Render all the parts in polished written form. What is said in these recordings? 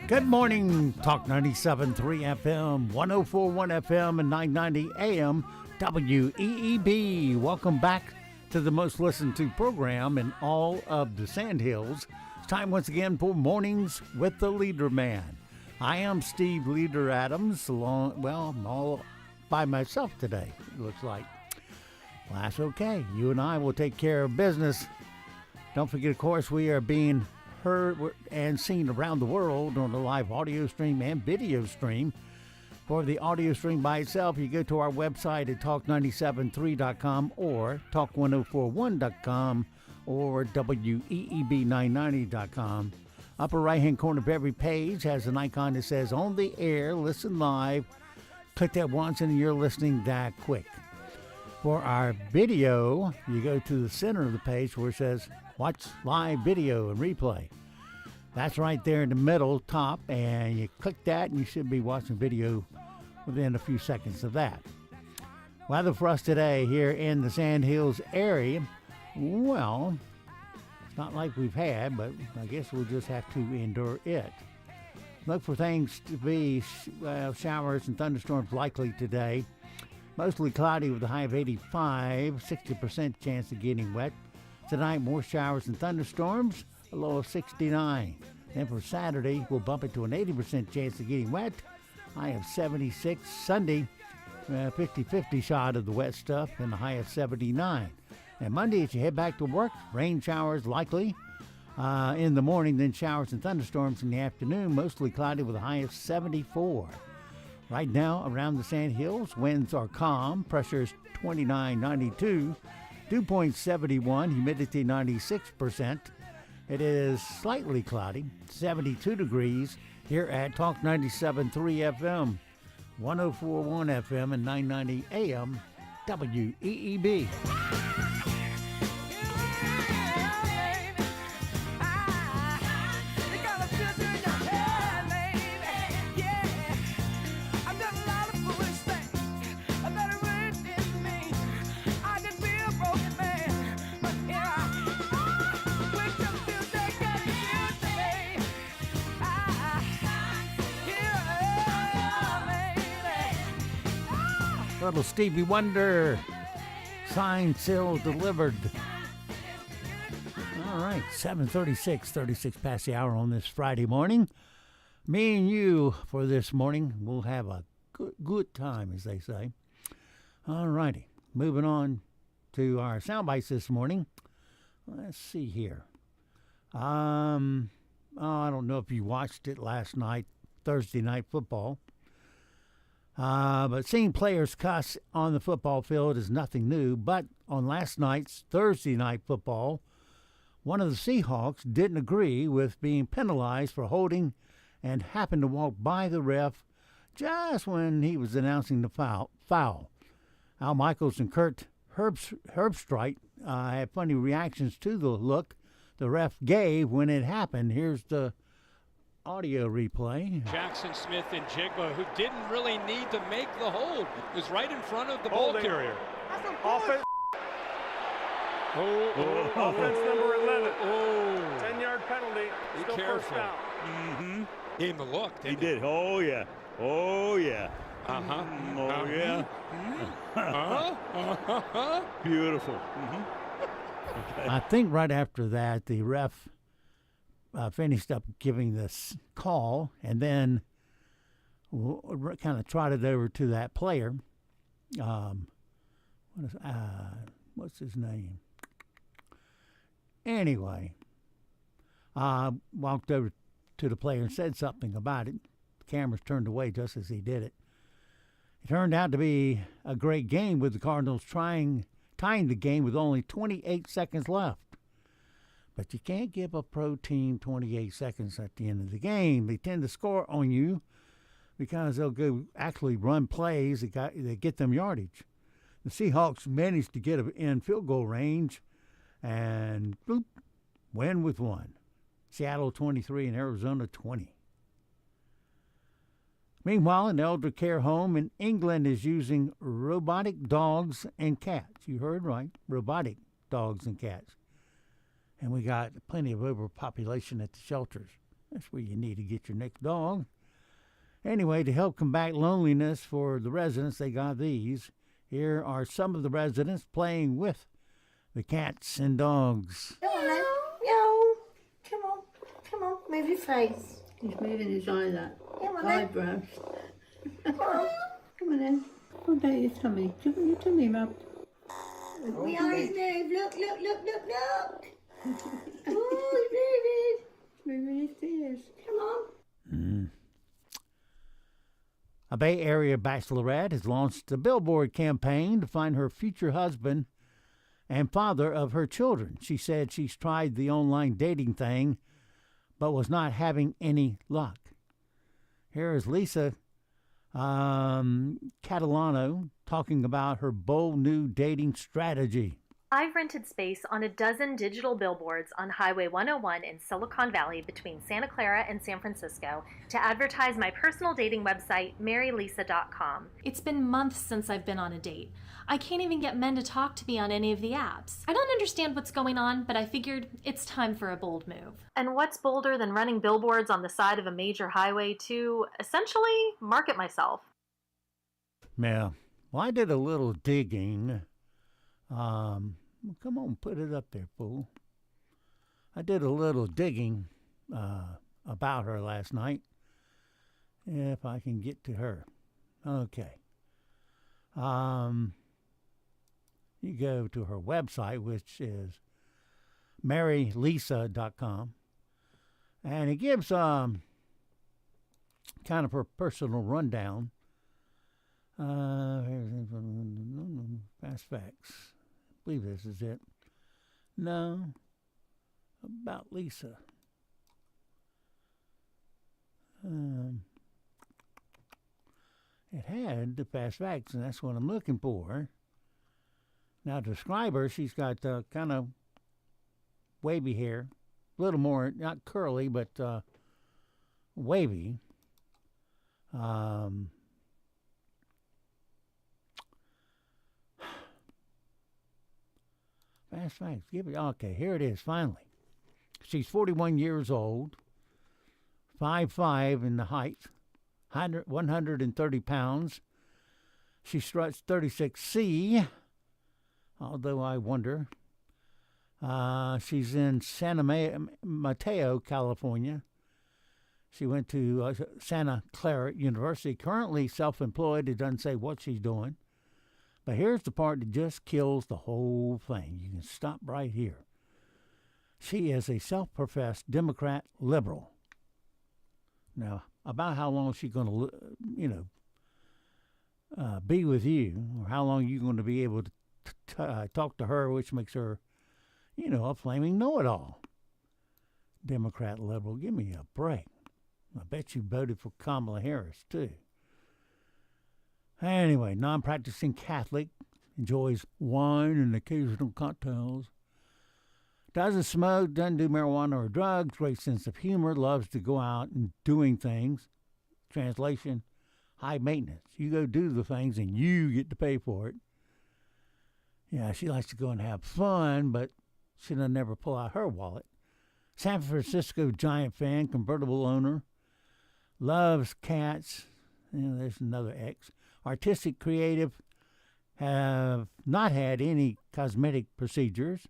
Good morning, Talk 97.3 FM, 104.1 FM, and 990 AM, WEEB. Welcome back to the most listened to program in all of the Sandhills. It's time once again for Mornings with the LeaderMan. I am Steve Leader Adams, I'm all by myself today, it looks like. Well, that's okay. You and I will take care of business. Don't forget, of course, we are being heard and seen around the world on the live audio stream and video stream. For the audio stream by itself, you go to our website at talk973.com or talk1041.com or weeb990.com. Upper right-hand corner of every page has an icon that says on the air, listen live. Click that once and you're listening that quick. For our video, you go to the center of the page where it says watch live video and replay. That's right there in the middle top, and you click that and you should be watching video within a few seconds of that. Weather for us today here in the Sandhills area, well, it's not like we've had, but I guess we'll just have to endure it. Look for things to be showers and thunderstorms likely today. Mostly cloudy with a high of 85, 60% chance of getting wet. Tonight, more showers and thunderstorms, a low of 69. Then for Saturday, we'll bump it to an 80% chance of getting wet, high of 76. Sunday, 50-50 shot of the wet stuff and a high of 79. And Monday, as you head back to work, rain showers likely in the morning, then showers and thunderstorms in the afternoon, mostly cloudy with a high of 74. Right now, around the Sandhills, winds are calm, pressure is 29.92. Dew point 71, humidity 96%. It is slightly cloudy, 72 degrees here at Talk 97.3 FM, 104.1 FM, and 990 AM, WEEB. Little Stevie Wonder, signed, sealed, delivered. All right, 7:36, 36 past the hour on this Friday morning. Me and you for this morning, we'll have a good time, as they say. All righty, moving on to our sound bites this morning. Let's see here. I don't know if you watched it last night, Thursday night football. But seeing players cuss on the football field is nothing new. But on last night's Thursday night football, one of the Seahawks didn't agree with being penalized for holding and happened to walk by the ref just when he was announcing the foul. Al Michaels and Kurt Herbstreit had funny reactions to the look the ref gave when it happened. Here's the audio replay. Jackson Smith and Jigba, who didn't really need to make the hold, was right in front of the ball carrier. Offense. Offense number 11. 10-yard penalty. Be Still careful. First down. Mm-hmm. Gave him the look, He didn't did. Oh, yeah. Oh, yeah. Uh-huh. Oh, yeah. Beautiful. Mm-hmm. Okay. I think right after that, the ref finished up giving this call and then kind of trotted over to that player. What's his name? Anyway, walked over to the player and said something about it. The cameras turned away just as he did it. It turned out to be a great game with the Cardinals tying the game with only 28 seconds left. But you can't give a pro team 28 seconds at the end of the game. They tend to score on you because they'll go actually run plays that get them yardage. The Seahawks managed to get in field goal range and boop, win with one. Seattle 23 and Arizona 20. Meanwhile, an elder care home in England is using robotic dogs and cats. You heard right, robotic dogs and cats. And we got plenty of overpopulation at the shelters. That's where you need to get your next dog. Anyway, to help combat loneliness for the residents, they got these. Here are some of the residents playing with the cats and dogs. Come on then. Meow. Come on. Come on. Move your face. He's moving his eye, that Come on then. eyebrows. Come on. Come on then. What about your tummy? Give me your tummy rub. The eyes move. Look, look, look, look, look. Oh, he's Moving his ears. moving. Come on. A Bay Area bachelorette has launched a billboard campaign to find her future husband and father of her children. She said she's tried the online dating thing, but was not having any luck. Here is Lisa Catalano talking about her bold new dating strategy. I've rented space on a dozen digital billboards on Highway 101 in Silicon Valley between Santa Clara and San Francisco to advertise my personal dating website, marylisa.com. It's been months since I've been on a date. I can't even get men to talk to me on any of the apps. I don't understand what's going on, but I figured it's time for a bold move. And what's bolder than running billboards on the side of a major highway to, essentially, market myself? Yeah, well, I did a little digging. Come on, put it up there, fool. I did a little digging about her last night. If I can get to her. Okay. You go to her website, which is marylisa.com, and it gives kind of her personal rundown. Fast facts. I believe this is it. No. About Lisa. It had the fast facts, and that's what I'm looking for. Now, to describe her, she's got kind of wavy hair. A little more, not curly, but wavy. Fast facts. Okay, here it is, finally. She's 41 years old, 5'5" in the height, 130 pounds. She struts 36C, although I wonder. She's in San Mateo, California. She went to Santa Clara University, currently self-employed. It doesn't say what she's doing. But here's the part that just kills the whole thing. You can stop right here. She is a self-professed Democrat liberal. Now, about how long she's going to, be with you, or how long you're going to be able to talk to her, which makes her, a flaming know-it-all. Democrat liberal, give me a break. I bet you voted for Kamala Harris, too. Anyway, non-practicing Catholic, enjoys wine and occasional cocktails. Doesn't smoke, doesn't do marijuana or drugs, great sense of humor, loves to go out and doing things. Translation, high maintenance. You go do the things and you get to pay for it. Yeah, she likes to go and have fun, but she'll never pull out her wallet. San Francisco Giant fan, convertible owner. Loves cats. There's another X. Artistic, creative, have not had any cosmetic procedures.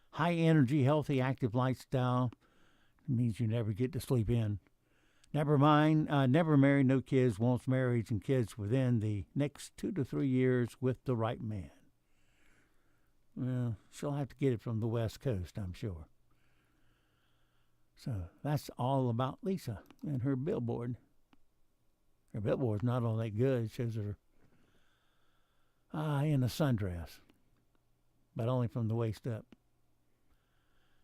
High energy, healthy, active lifestyle. It means you never get to sleep in. Never married, no kids, wants marriage and kids within the next 2 to 3 years with the right man. Well, she'll have to get it from the West Coast, I'm sure. So that's all about Lisa and her billboard. Her billboard's not all that good. It shows her in a sundress, but only from the waist up.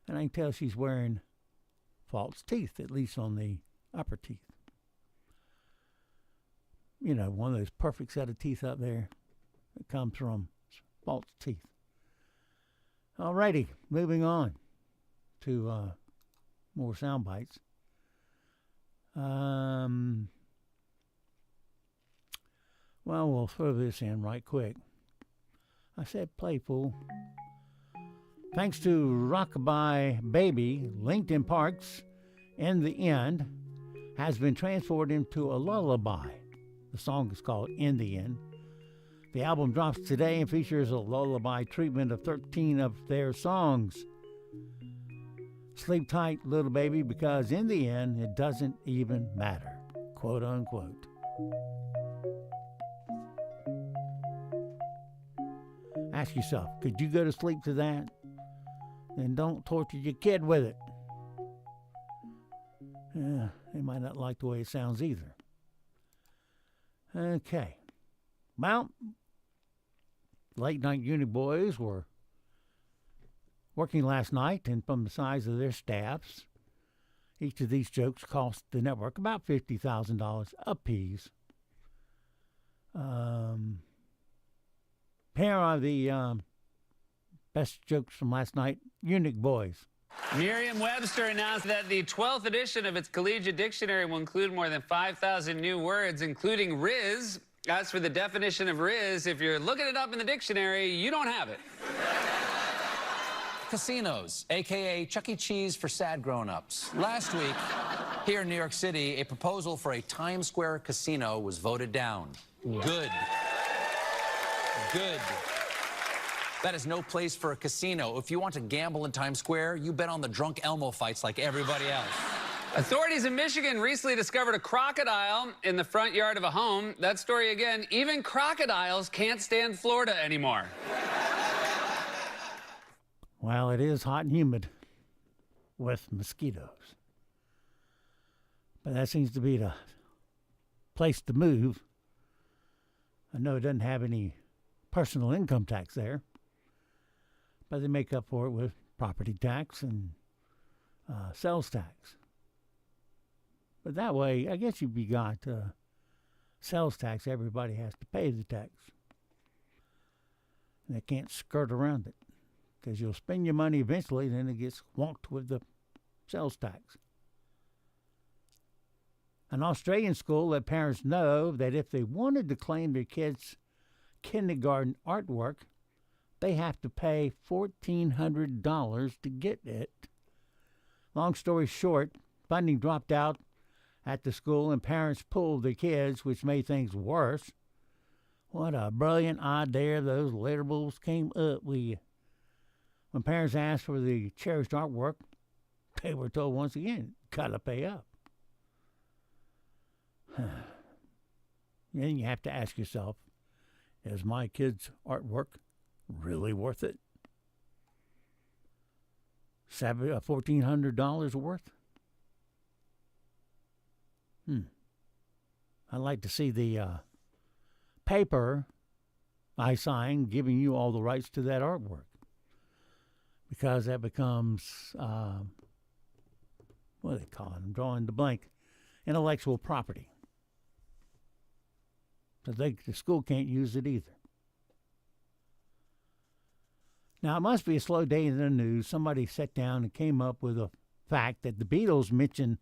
And I can tell she's wearing false teeth, at least on the upper teeth. One of those perfect set of teeth up there that comes from false teeth. Alrighty, moving on to more sound bites. Well, we'll throw this in right quick. I said playful. Thanks to Rockabye Baby, LinkedIn Parks In the End has been transformed into a lullaby. The song is called In the End. The album drops today and features a lullaby treatment of 13 of their songs. Sleep tight, little baby, because in the end, it doesn't even matter, quote unquote. Ask yourself, could you go to sleep to that? Then don't torture your kid with it. They might not like the way it sounds either. Okay. Well, late night unit boys were working last night, and from the size of their staffs, each of these jokes cost the network about $50,000 apiece. Pair of the best jokes from last night, Eunuch Boys. Merriam-Webster announced that the 12th edition of its collegiate dictionary will include more than 5,000 new words, including Riz. As for the definition of Riz, if you're looking it up in the dictionary, you don't have it. Casinos, a.k.a. Chuck E. Cheese for sad grown-ups. Last week, here in New York City, a proposal for a Times Square casino was voted down. Good. Good. That is no place for a casino. If you want to gamble in Times Square, you bet on the drunk Elmo fights like everybody else. Authorities in Michigan recently discovered a crocodile in the front yard of a home. That story again, even crocodiles can't stand Florida anymore. Well, it is hot and humid with mosquitoes. But that seems to be the place to move. I know it doesn't have any personal income tax there, but they make up for it with property tax and sales tax. But that way, I guess if you got sales tax, everybody has to pay the tax. And they can't skirt around it, because you'll spend your money eventually, then it gets whonked with the sales tax. An Australian school let parents know that if they wanted to claim their kids' kindergarten artwork, they have to pay $1,400 to get it. Long story short, funding dropped out at the school and parents pulled their kids, which made things worse. What a brilliant idea those Literables came up with. When parents asked for the cherished artwork, they were told once again, gotta pay up. Then you have to ask yourself, is my kid's artwork really worth it? $1,400 worth? I'd like to see the paper I signed giving you all the rights to that artwork, because that becomes, what do they call it? I'm drawing the blank. Intellectual property. So the school can't use it either. Now, it must be a slow day in the news. Somebody sat down and came up with a fact that the Beatles mentioned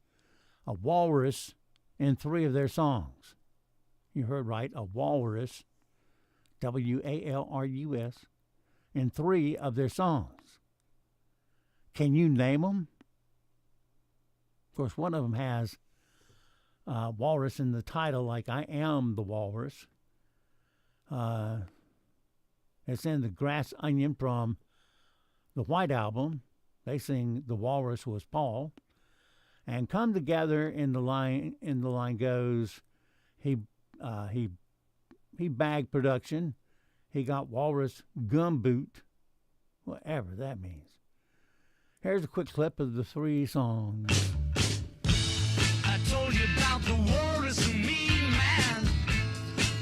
a walrus in 3 of their songs. You heard right, a walrus, W-A-L-R-U-S, in 3 of their songs. Can you name them? Of course, one of them has walrus in the title, like I Am the Walrus. It's in the Grass Onion from the White Album. They sing The Walrus Was Paul. And Come Together in the line goes, he bagged production. He got walrus gumboot, whatever that means. Here's a quick clip of the 3 songs. I told you about the walrus and me, man.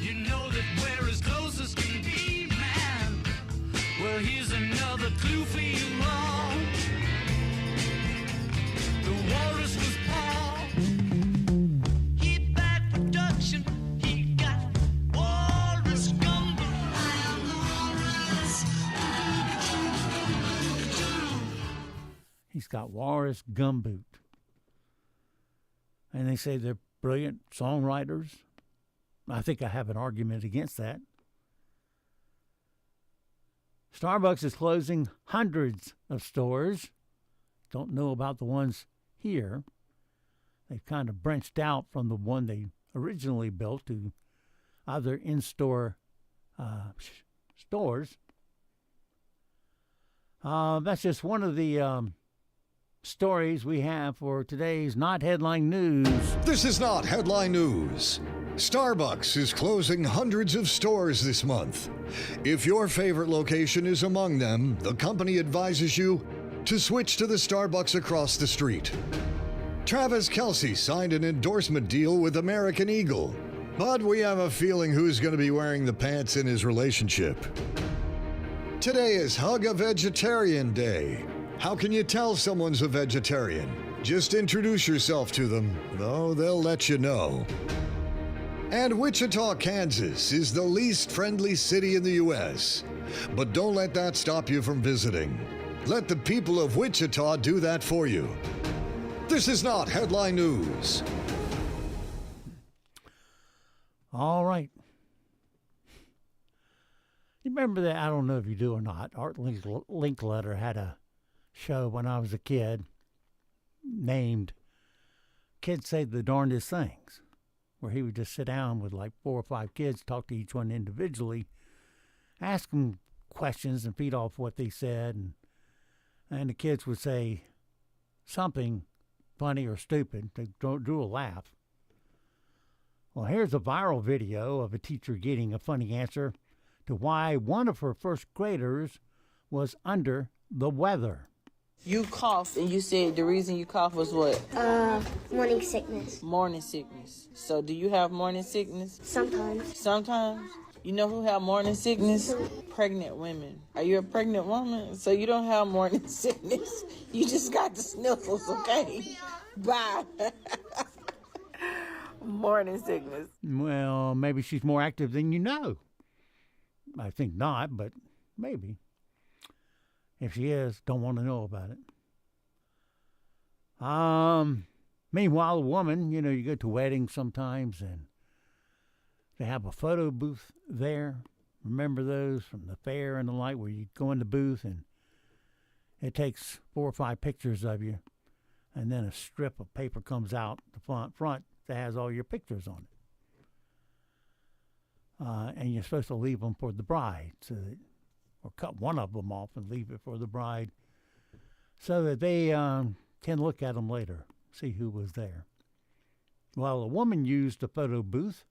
You know that we're as close as can be, man. Well, here's another clue for you all. The walrus was Paul. He bagged production. He got walrus gumbo. I am the walrus. He's got walrus gumboot. And they say they're brilliant songwriters. I think I have an argument against that. Starbucks is closing hundreds of stores. Don't know about the ones here. they've kind of branched out from the one they originally built to other in-store stores. That's just one of the stories we have for today's Not Headline News. This is not headline news. Starbucks is closing hundreds of stores this month. If your favorite location is among them, the company advises you to switch to the Starbucks across the street. Travis Kelce signed an endorsement deal with American Eagle, but we have a feeling who's going to be wearing the pants in his relationship. Today is Hug a Vegetarian Day. How can you tell someone's a vegetarian? Just introduce yourself to them, though they'll let you know. And Wichita, Kansas is the least friendly city in the U.S. But don't let that stop you from visiting. Let the people of Wichita do that for you. This is not headline news. All right. You remember that? I don't know if you do or not. Art Linkletter had a show when I was a kid named Kids Say the Darndest Things, where he would just sit down with like 4 or 5 kids, talk to each one individually, ask them questions and feed off what they said, and the kids would say something funny or stupid to do a laugh. Well, here's a viral video of a teacher getting a funny answer to why one of her first graders was under the weather. You coughed and you said the reason you coughed was what? Morning sickness. Morning sickness. So do you have morning sickness? Sometimes. Sometimes? You know who have morning sickness? Pregnant women. Are you a pregnant woman? So you don't have morning sickness. You just got the sniffles, okay? Bye. Morning sickness. Well, maybe she's more active than you know. I think not, but maybe. If she is, don't want to know about it. Meanwhile, a woman, you know, you go to weddings sometimes and they have a photo booth there. Remember those from the fair and the like, where you go in the booth and it takes 4 or 5 pictures of you, and then a strip of paper comes out the front that has all your pictures on it. And you're supposed to leave them for the bride, so that, or cut one of them off and leave it for the bride, so that they can look at them later, see who was there. Well, a woman used a photo booth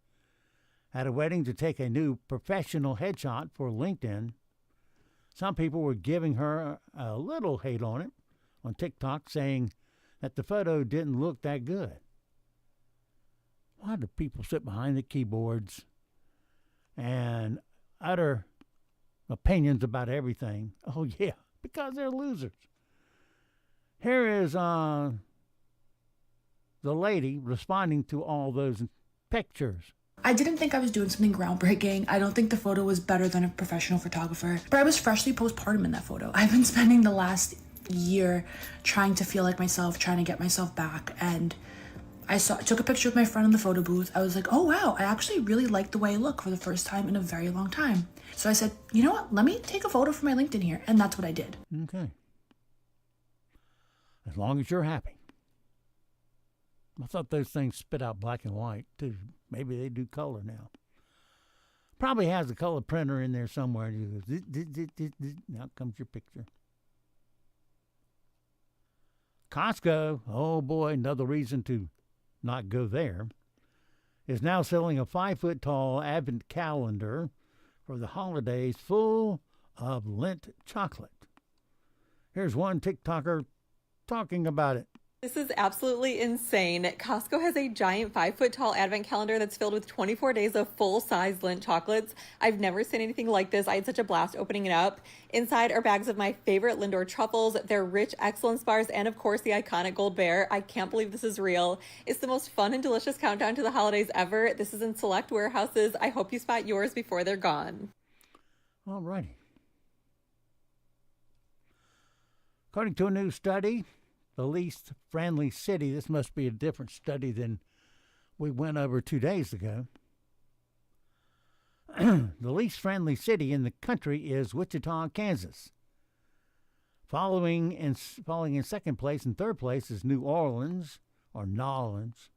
at a wedding to take a new professional headshot for LinkedIn. Some people were giving her a little hate on it on TikTok, saying that the photo didn't look that good. Why do people sit behind the keyboards and utter opinions about everything? Oh, yeah, because they're losers. Here is the lady responding to all those pictures. I didn't think I was doing something groundbreaking. I don't think the photo was better than a professional photographer, but I was freshly postpartum in that photo. I've been spending the last year trying to feel like myself, trying to get myself back, and I took a picture with my friend in the photo booth. I was like, oh wow, I actually really like the way I look for the first time in a very long time. So I said, you know what, let me take a photo for my LinkedIn here, and that's what I did. Okay. As long as you're happy. I thought those things spit out black and white, too. Maybe they do color now. Probably has a color printer in there somewhere. You go, now comes your picture. Costco, oh boy, another reason to not go there, is now selling a 5-foot-tall advent calendar for the holidays full of Lindt chocolate. Here's one TikToker talking about it. This is absolutely insane. Costco has a giant 5-foot-tall advent calendar that's filled with 24 days of full-size Lindt chocolates. I've never seen anything like this. I had such a blast opening it up. Inside are bags of my favorite Lindor truffles, their rich excellence bars, and of course the iconic gold bear. I can't believe this is real. It's the most fun and delicious countdown to the holidays ever. This is in select warehouses. I hope you spot yours before they're gone. All righty. According to a new study, the least friendly city, this must be a different study than we went over 2 days ago. The least friendly city in the country is Wichita, Kansas. Following in second place and third place is New Orleans, or Nolens,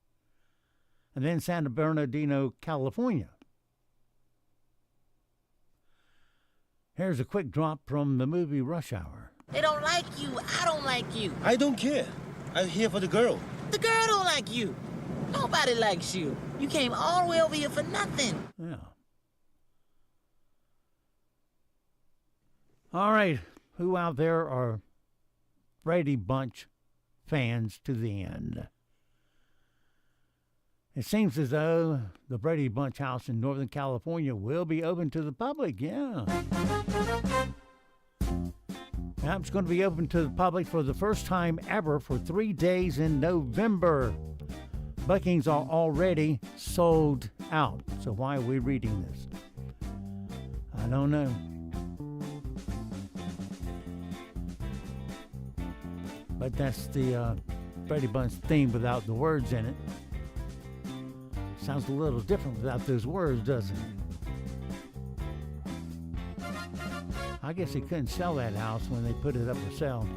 and then San Bernardino, California. Here's a quick drop from the movie Rush Hour. They don't like you. I don't like you. I don't care. I'm here for the girl. The girl don't like you. Nobody likes you. You came all the way over here for nothing. Yeah. All right. Who out there are Brady Bunch fans to the end? It seems as though the Brady Bunch house in Northern California will be open to the public. Yeah. It's going to be open to the public for the first time ever for 3 days in November. Bookings are already sold out. So why are we reading this? I don't know. But that's the Brady Bunch theme without the words in it. Sounds a little different without those words, doesn't it? I guess they couldn't sell that house when they put it up for sale.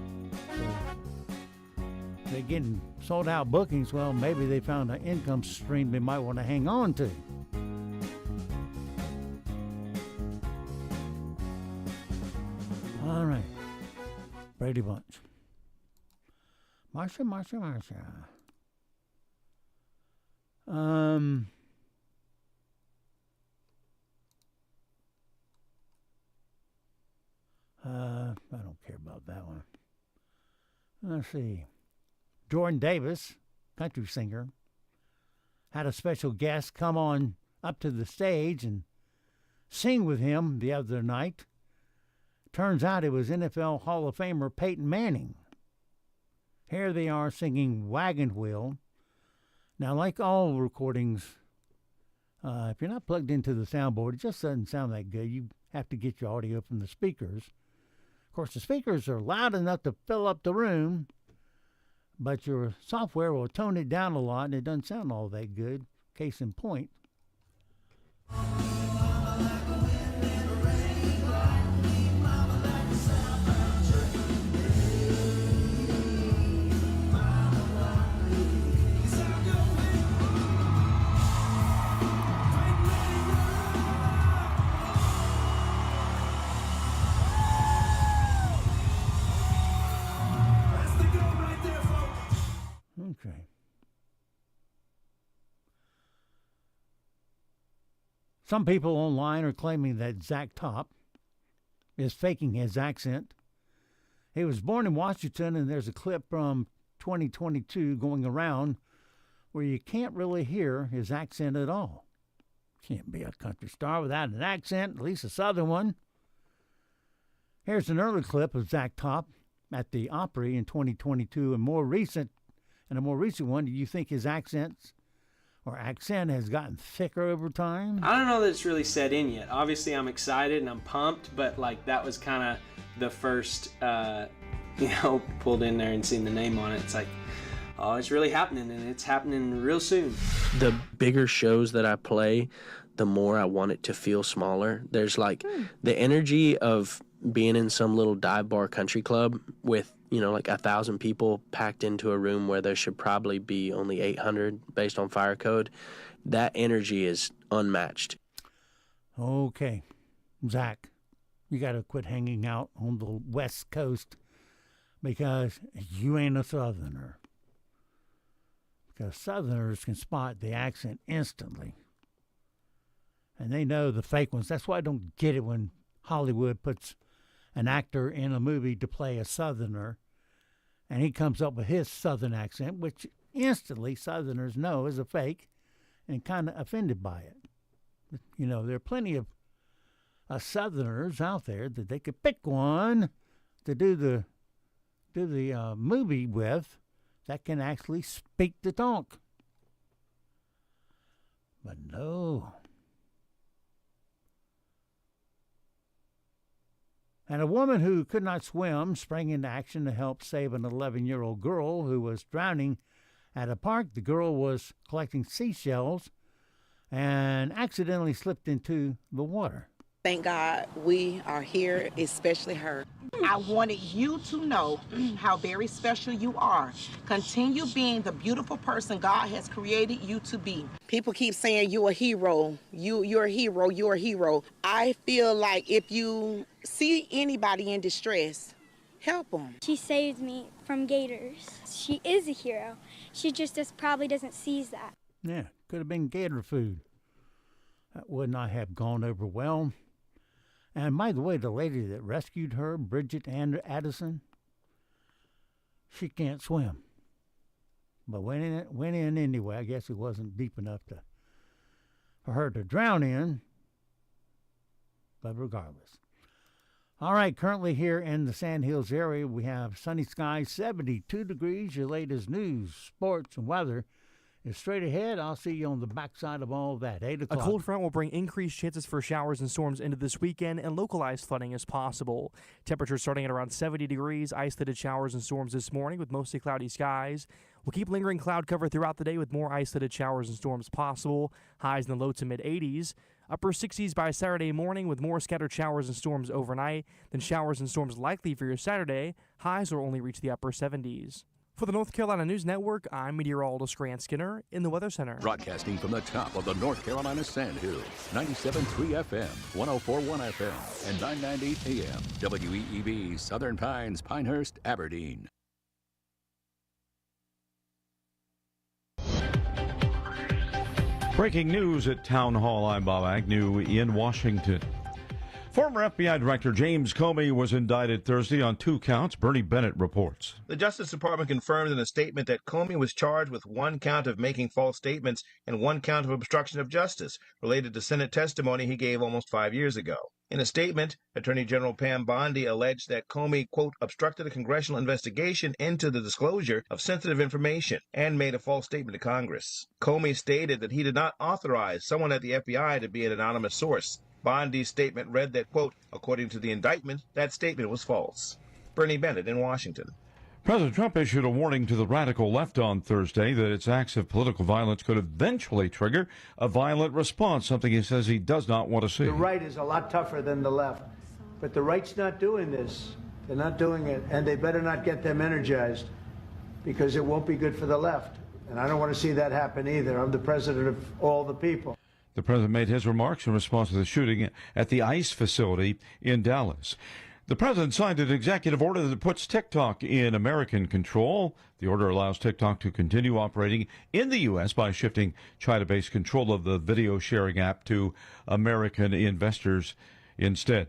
So they're getting sold out bookings. Well, maybe they found an income stream they might want to hang on to. All right. Brady Bunch. Marsha. I don't care about that one. Let's see. Jordan Davis, country singer, had a special guest come on up to the stage and sing with him the other night. Turns out it was NFL Hall of Famer Peyton Manning. Here they are singing Wagon Wheel. Now, like all recordings, if you're not plugged into the soundboard, it just doesn't sound that good. You have to get your audio from the speakers. Of course, the speakers are loud enough to fill up the room, but your software will tone it down a lot, and it doesn't sound all that good. Case in point. Okay. Some people online are claiming that Zach Top is faking his accent. He was born in Washington, and there's a clip from 2022 going around where you can't really hear his accent at all. Can't be a country star without an accent, at least a southern one. Here's an early clip of Zach Top at the Opry in 2022, and a more recent one. Do you think his accent has gotten thicker over time? I don't know that it's really set in yet. Obviously, I'm excited and I'm pumped, but like that was kind of the first, pulled in there and seen the name on it. It's like, oh, it's really happening, and it's happening real soon. The bigger shows that I play, the more I want it to feel smaller. There's like the energy of being in some little dive bar country club with, like 1,000 people packed into a room where there should probably be only 800 based on fire code. That energy is unmatched. Okay. Zach, you got to quit hanging out on the West Coast because you ain't a Southerner. Because Southerners can spot the accent instantly. And they know the fake ones. That's why I don't get it when Hollywood puts an actor in a movie to play a Southerner, and he comes up with his Southern accent, which instantly Southerners know is a fake and kind of offended by it. There are plenty of Southerners out there that they could pick one to do the movie with that can actually speak the talk. But no. And a woman who could not swim sprang into action to help save an 11-year-old girl who was drowning at a park. The girl was collecting seashells and accidentally slipped into the water. Thank God we are here, especially her. I wanted you to know how very special you are. Continue being the beautiful person God has created you to be. People keep saying you're a hero. You're a hero. You're a hero. I feel like if you see anybody in distress, help them. She saved me from gators. She is a hero. She just probably doesn't seize that. Yeah, could have been gator food. That would not have gone over well. And by the way, the lady that rescued her, Bridget Addison, she can't swim. But went in anyway. I guess it wasn't deep enough for her to drown in. But regardless. All right, currently here in the Sand Hills area, we have sunny skies, 72 degrees. Your latest news, sports, and weather is straight ahead. I'll see you on the backside of all that. 8 o'clock. A cold front will bring increased chances for showers and storms into this weekend, and localized flooding is possible. Temperatures starting at around 70 degrees, isolated showers and storms this morning with mostly cloudy skies. We'll keep lingering cloud cover throughout the day with more isolated showers and storms possible. Highs in the low to mid 80s. Upper 60s by Saturday morning with more scattered showers and storms overnight. Then showers and storms likely for your Saturday. Highs will only reach the upper 70s. For the North Carolina News Network, I'm meteorologist Grant Skinner in the Weather Center. Broadcasting from the top of the North Carolina Sand Hills, 97.3 FM, 104.1 FM, and 990 AM. WEEB, Southern Pines, Pinehurst, Aberdeen. Breaking news at Town Hall. I'm Bob Agnew in Washington. Former FBI Director James Comey was indicted Thursday on 2 counts, Bernie Bennett reports. The Justice Department confirmed in a statement that Comey was charged with 1 count of making false statements and 1 count of obstruction of justice related to Senate testimony he gave almost 5 years ago. In a statement, Attorney General Pam Bondi alleged that Comey, quote, obstructed a congressional investigation into the disclosure of sensitive information and made a false statement to Congress. Comey stated that he did not authorize someone at the FBI to be an anonymous source. Bondi's statement read that, quote, according to the indictment, that statement was false. Bernie Bennett in Washington. President Trump issued a warning to the radical left on Thursday that its acts of political violence could eventually trigger a violent response, something he says he does not want to see. The right is a lot tougher than the left, but the right's not doing this. They're not doing it, and they better not get them energized because it won't be good for the left. And I don't want to see that happen either. I'm the president of all the people. The president made his remarks in response to the shooting at the ICE facility in Dallas. The president signed an executive order that puts TikTok in American control. The order allows TikTok to continue operating in the U.S. by shifting China-based control of the video sharing app to American investors instead.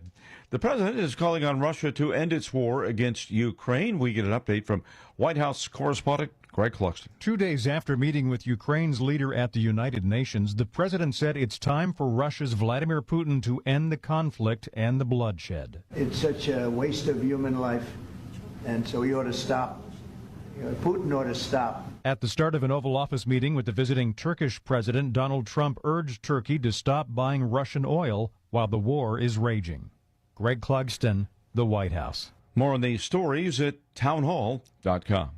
The president is calling on Russia to end its war against Ukraine. We get an update from White House correspondent Greg Cluxton. 2 days after meeting with Ukraine's leader at the United Nations, the president said it's time for Russia's Vladimir Putin to end the conflict and the bloodshed. It's such a waste of human life, and so he ought to stop. Putin ought to stop. At the start of an Oval Office meeting with the visiting Turkish president, Donald Trump urged Turkey to stop buying Russian oil while the war is raging. Greg Clugston, the White House. More on these stories at townhall.com.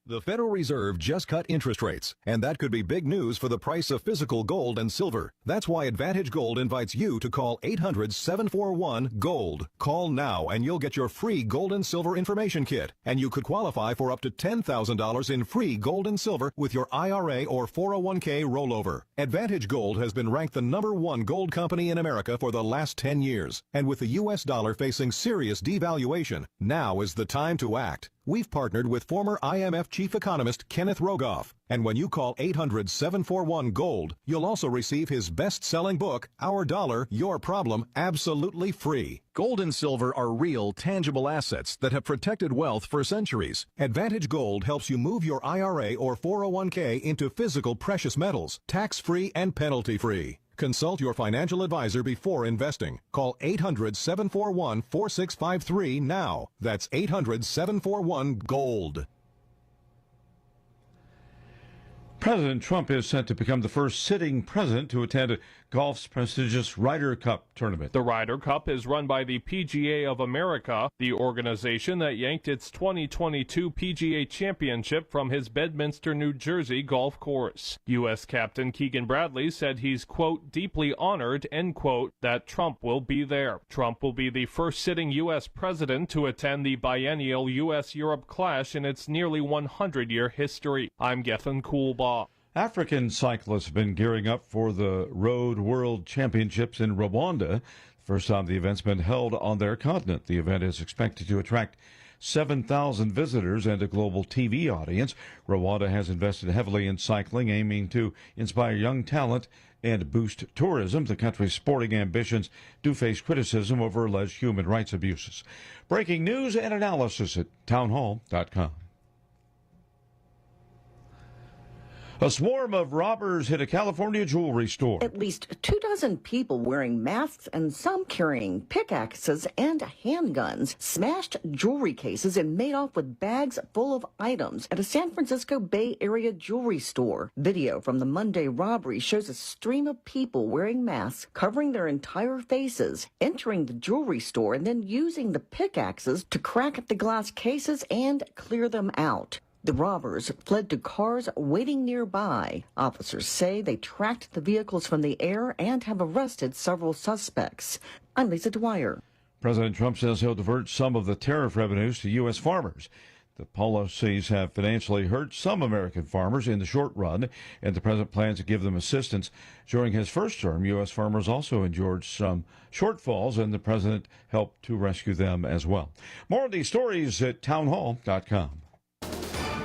The Federal Reserve just cut interest rates, and that could be big news for the price of physical gold and silver. That's why Advantage Gold invites you to call 800-741-GOLD. Call now and you'll get your free gold and silver information kit, and you could qualify for up to $10,000 in free gold and silver with your IRA or 401k rollover. Advantage Gold has been ranked the #1 gold company in America for the last 10 years, and with the U.S. dollar facing serious devaluation, now is the time to act. We've partnered with former IMF chief economist Kenneth Rogoff. And when you call 800-741-GOLD, you'll also receive his best-selling book, Our Dollar, Your Problem, absolutely free. Gold and silver are real, tangible assets that have protected wealth for centuries. Advantage Gold helps you move your IRA or 401k into physical precious metals, tax-free and penalty-free. Consult your financial advisor before investing. Call 800-741-4653 now. That's 800-741-GOLD. President Trump is set to become the first sitting president to attend a golf's prestigious Ryder Cup tournament. The Ryder Cup is run by the PGA of America, the organization that yanked its 2022 PGA Championship from his Bedminster, New Jersey golf course. U.S. Captain Keegan Bradley said he's, quote, deeply honored, end quote, that Trump will be there. Trump will be the first sitting U.S. president to attend the biennial U.S.-Europe clash in its nearly 100-year history. I'm Gethin Coolbaugh. African cyclists have been gearing up for the Road World Championships in Rwanda. First time the event's been held on their continent. The event is expected to attract 7,000 visitors and a global TV audience. Rwanda has invested heavily in cycling, aiming to inspire young talent and boost tourism. The country's sporting ambitions do face criticism over alleged human rights abuses. Breaking news and analysis at townhall.com. A swarm of robbers hit a California jewelry store. At least 24 people wearing masks and some carrying pickaxes and handguns smashed jewelry cases and made off with bags full of items at a San Francisco Bay Area jewelry store. Video from the Monday robbery shows a stream of people wearing masks covering their entire faces, entering the jewelry store and then using the pickaxes to crack the glass cases and clear them out. The robbers fled to cars waiting nearby. Officers say they tracked the vehicles from the air and have arrested several suspects. I'm Lisa Dwyer. President Trump says he'll divert some of the tariff revenues to U.S. farmers. The policies have financially hurt some American farmers in the short run, and the president plans to give them assistance. During his first term, U.S. farmers also endured some shortfalls, and the president helped to rescue them as well. More of these stories at townhall.com.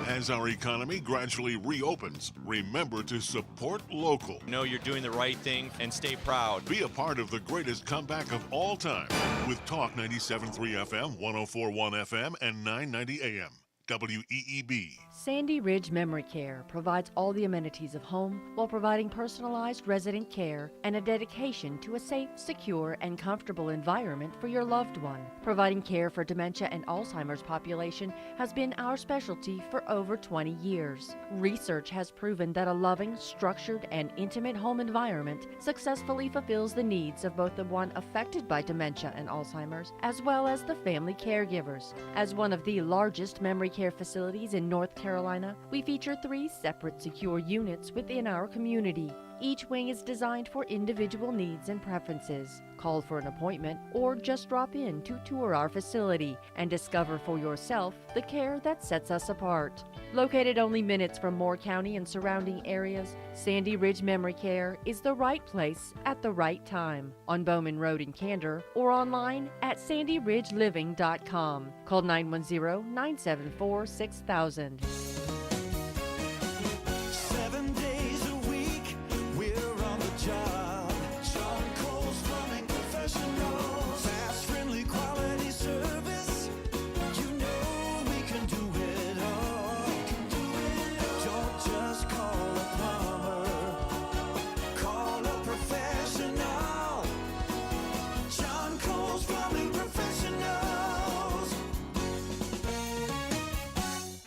As our economy gradually reopens, remember to support local. Know you're doing the right thing and stay proud. Be a part of the greatest comeback of all time with Talk 97.3 FM, 104.1 FM, and 990 AM. WEEB. Sandy Ridge Memory Care provides all the amenities of home while providing personalized resident care and a dedication to a safe, secure, and comfortable environment for your loved one. Providing care for dementia and Alzheimer's population has been our specialty for over 20 years. Research has proven that a loving, structured, and intimate home environment successfully fulfills the needs of both the one affected by dementia and Alzheimer's, as well as the family caregivers. As one of the largest memory care facilities in North Carolina, we feature 3 separate secure units within our community. Each wing is designed for individual needs and preferences. Call for an appointment or just drop in to tour our facility and discover for yourself the care that sets us apart. Located only minutes from Moore County and surrounding areas, Sandy Ridge Memory Care is the right place at the right time. On Bowman Road in Candor or online at sandyridgeliving.com. Call 910-974-6000.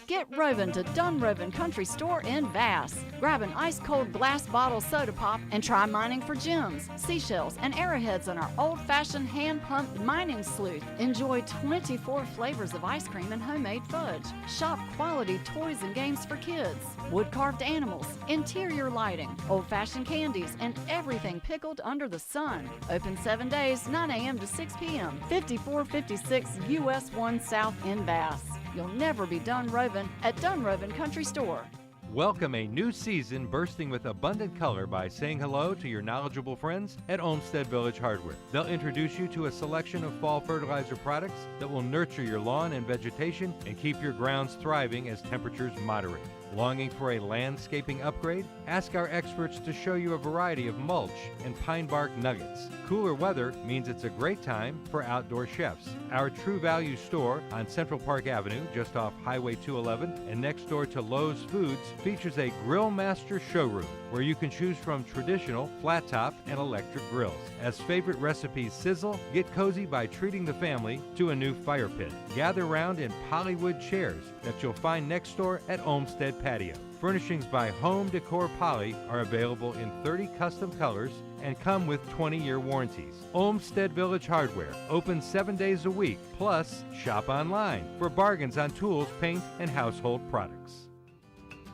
Get roving to Dunrovin Country Store in Bass. Grab an ice-cold glass bottle soda pop and try mining for gems, seashells, and arrowheads in our old-fashioned hand-pumped mining sleuth. Enjoy 24 flavors of ice cream and homemade fudge. Shop quality toys and games for kids, wood-carved animals, interior lighting, old-fashioned candies, and everything pickled under the sun. Open 7 days, 9 a.m. to 6 p.m. 5456 US 1 South in Bass. You'll never be done roving at Dunrovin Country Store. Welcome a new season bursting with abundant color by saying hello to your knowledgeable friends at Olmsted Village Hardware. They'll introduce you to a selection of fall fertilizer products that will nurture your lawn and vegetation and keep your grounds thriving as temperatures moderate. Longing for a landscaping upgrade? Ask our experts to show you a variety of mulch and pine bark nuggets. Cooler weather means it's a great time for outdoor chefs. Our True Value store on Central Park Avenue, just off Highway 211 and next door to Lowe's Foods, features a Grill Master showroom where you can choose from traditional, flat top, and electric grills. As favorite recipes sizzle, get cozy by treating the family to a new fire pit. Gather round in Pollywood chairs that you'll find next door at Olmsted Patio. Furnishings by Home Decor Poly are available in 30 custom colors and come with 20-year warranties. Olmsted Village Hardware, open 7 days a week, plus shop online for bargains on tools, paint, and household products.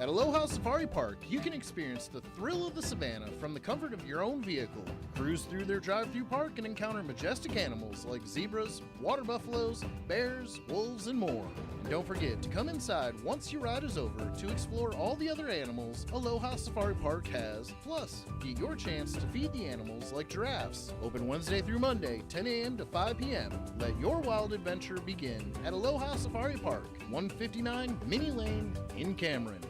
At Aloha Safari Park, you can experience the thrill of the savannah from the comfort of your own vehicle. Cruise through their drive-through park and encounter majestic animals like zebras, water buffaloes, bears, wolves, and more. And don't forget to come inside once your ride is over to explore all the other animals Aloha Safari Park has. Plus, get your chance to feed the animals like giraffes. Open Wednesday through Monday, 10 a.m. to 5 p.m. Let your wild adventure begin at Aloha Safari Park, 159 Minnie Lane in Cameron.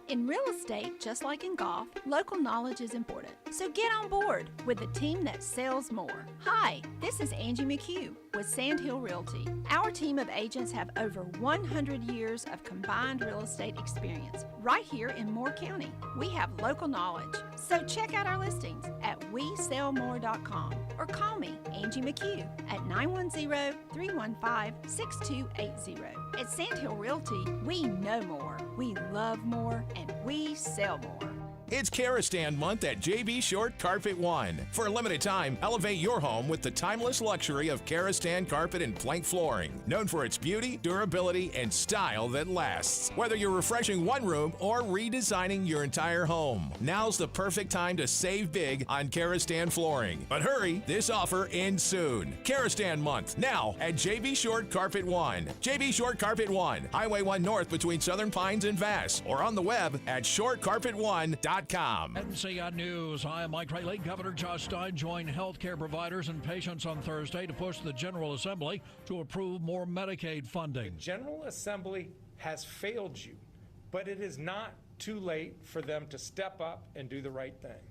In real estate, just like in golf, local knowledge is important. So get on board with the team that sells more. Hi, this is Angie McHugh with Sandhill Realty. Our team of agents have over 100 years of combined real estate experience right here in Moore County. We have local knowledge. So check out our listings at WeSellMore.com or call me, Angie McHugh, at 910-315-6280. At Sandhill Realty, we know more, we love more, and we sell more. It's Karastan month at JB Short Carpet One. For a limited time, elevate your home with the timeless luxury of Karastan carpet and plank flooring, known for its beauty, durability, and style that lasts. Whether you're refreshing one room or redesigning your entire home, now's the perfect time to save big on Karastan flooring. But hurry, this offer ends soon. Karastan month, now at JB Short Carpet One. JB Short Carpet One, Highway 1 North between Southern Pines and Vass, or on the web at shortcarpet1.com. NCN News. I am Mike Rayleigh. Governor Josh Stein joined healthcare providers and patients on Thursday to push the General Assembly to approve more Medicaid funding. The General Assembly has failed you, but it is not too late for them to step up and do the right thing.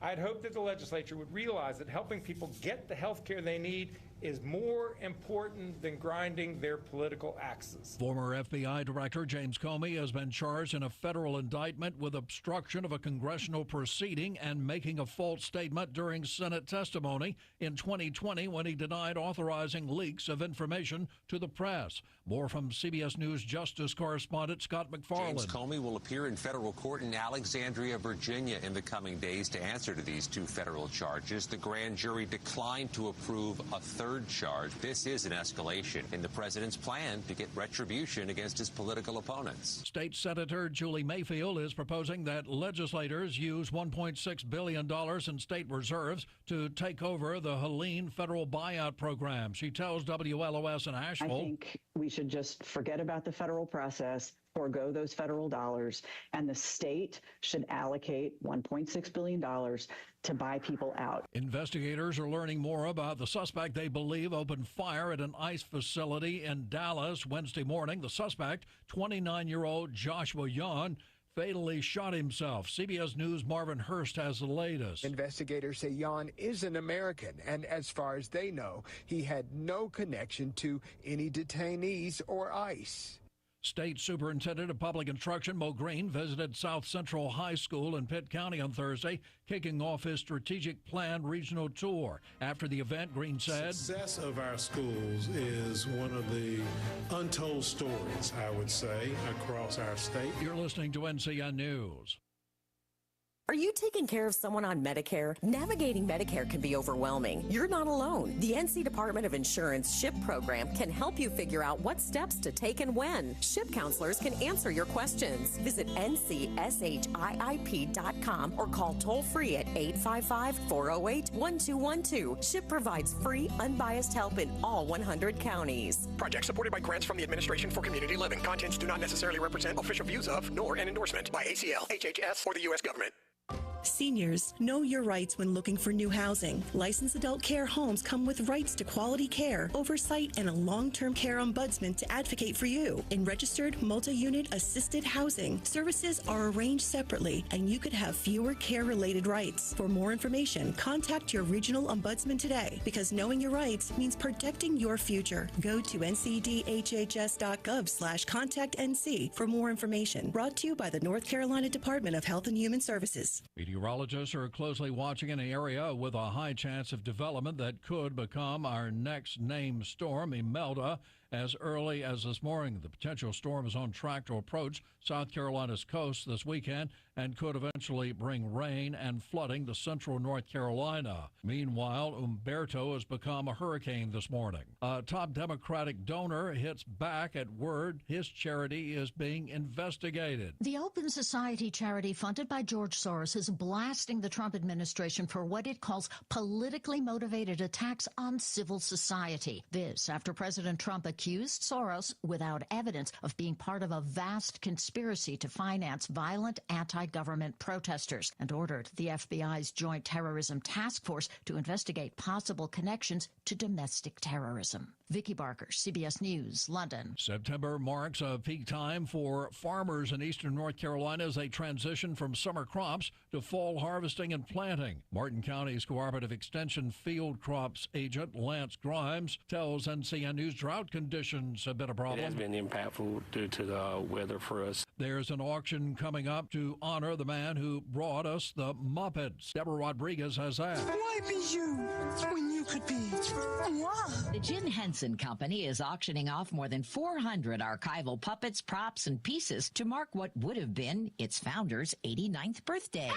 I'd hope that the legislature would realize that helping people get the health care they need is more important than grinding their political axes. Former FBI Director James Comey has been charged in a federal indictment with obstruction of a congressional proceeding and making a false statement during Senate testimony in 2020 when he denied authorizing leaks of information to the press. More from CBS News Justice correspondent Scott McFarland. James Comey will appear in federal court in Alexandria, Virginia in the coming days to answer to these two federal charges. The grand jury declined to approve a third charge. This is an escalation in the president's plan to get retribution against his political opponents. State Senator Julie Mayfield is proposing that legislators use $1.6 billion in state reserves to take over the Helene federal buyout program. She tells WLOS in Asheville, I think we should just forget about the federal process, forego those federal dollars, and the state should allocate $1.6 billion to buy people out. Investigators are learning more about the suspect they believe opened fire at an ICE facility in Dallas Wednesday morning. The suspect, 29-year-old Joshua Young, fatally shot himself. CBS News' Marvin Hurst has the latest. Investigators say Jan is an American, and as far as they know, he had no connection to any detainees or ICE. State Superintendent of Public Instruction Mo Green visited South Central High School in Pitt County on Thursday, kicking off his strategic plan regional tour. After the event, Green said, Success of our schools is one of the untold stories, I would say, across our state. You're listening to NCN News. Are you taking care of someone on Medicare? Navigating Medicare can be overwhelming. You're not alone. The NC Department of Insurance SHIP program can help you figure out what steps to take and when. SHIP counselors can answer your questions. Visit ncshiip.com or call toll-free at 855-408-1212. SHIP provides free, unbiased help in all 100 counties. Project supported by grants from the Administration for Community Living. Contents do not necessarily represent official views of, nor an endorsement by ACL, HHS, or the U.S. government. Seniors, know your rights when looking for new housing. Licensed adult care homes come with rights to quality care, oversight, and a long-term care ombudsman to advocate for you. In registered multi-unit assisted housing, services are arranged separately, and you could have fewer care-related rights. For more information, contact your regional ombudsman today, because knowing your rights means protecting your future. Go to ncdhhs.gov/contactnc for more information. Brought to you by the North Carolina Department of Health and Human Services. Meteorologists are closely watching an area with a high chance of development that could become our next named storm, Imelda. as early as this morning. The potential storm is on track to approach South Carolina's coast this weekend and could eventually bring rain and flooding to central North Carolina. Meanwhile, Umberto has become a hurricane this morning. A top Democratic donor hits back at word his charity is being investigated. The Open Society charity funded by George Soros is blasting the Trump administration for what it calls politically motivated attacks on civil society. This after President Trump accused Soros, without evidence, of being part of a vast conspiracy to finance violent anti-government protesters and ordered the FBI's Joint Terrorism Task Force to investigate possible connections to domestic terrorism. Vicki Barker, CBS News, London. September marks a peak time for farmers in eastern North Carolina as they transition from summer crops to fall harvesting and planting. Martin County's Cooperative Extension Field Crops agent Lance Grimes tells NCN News drought conditions have been a problem. It has been impactful due to the weather for us. There's an auction coming up to honor the man who brought us the Muppets. Deborah Rodriguez has asked. Why be you when you could be moi? The Jim Henson Company is auctioning off more than 400 archival puppets, props, and pieces to mark what would have been its founder's 89th birthday.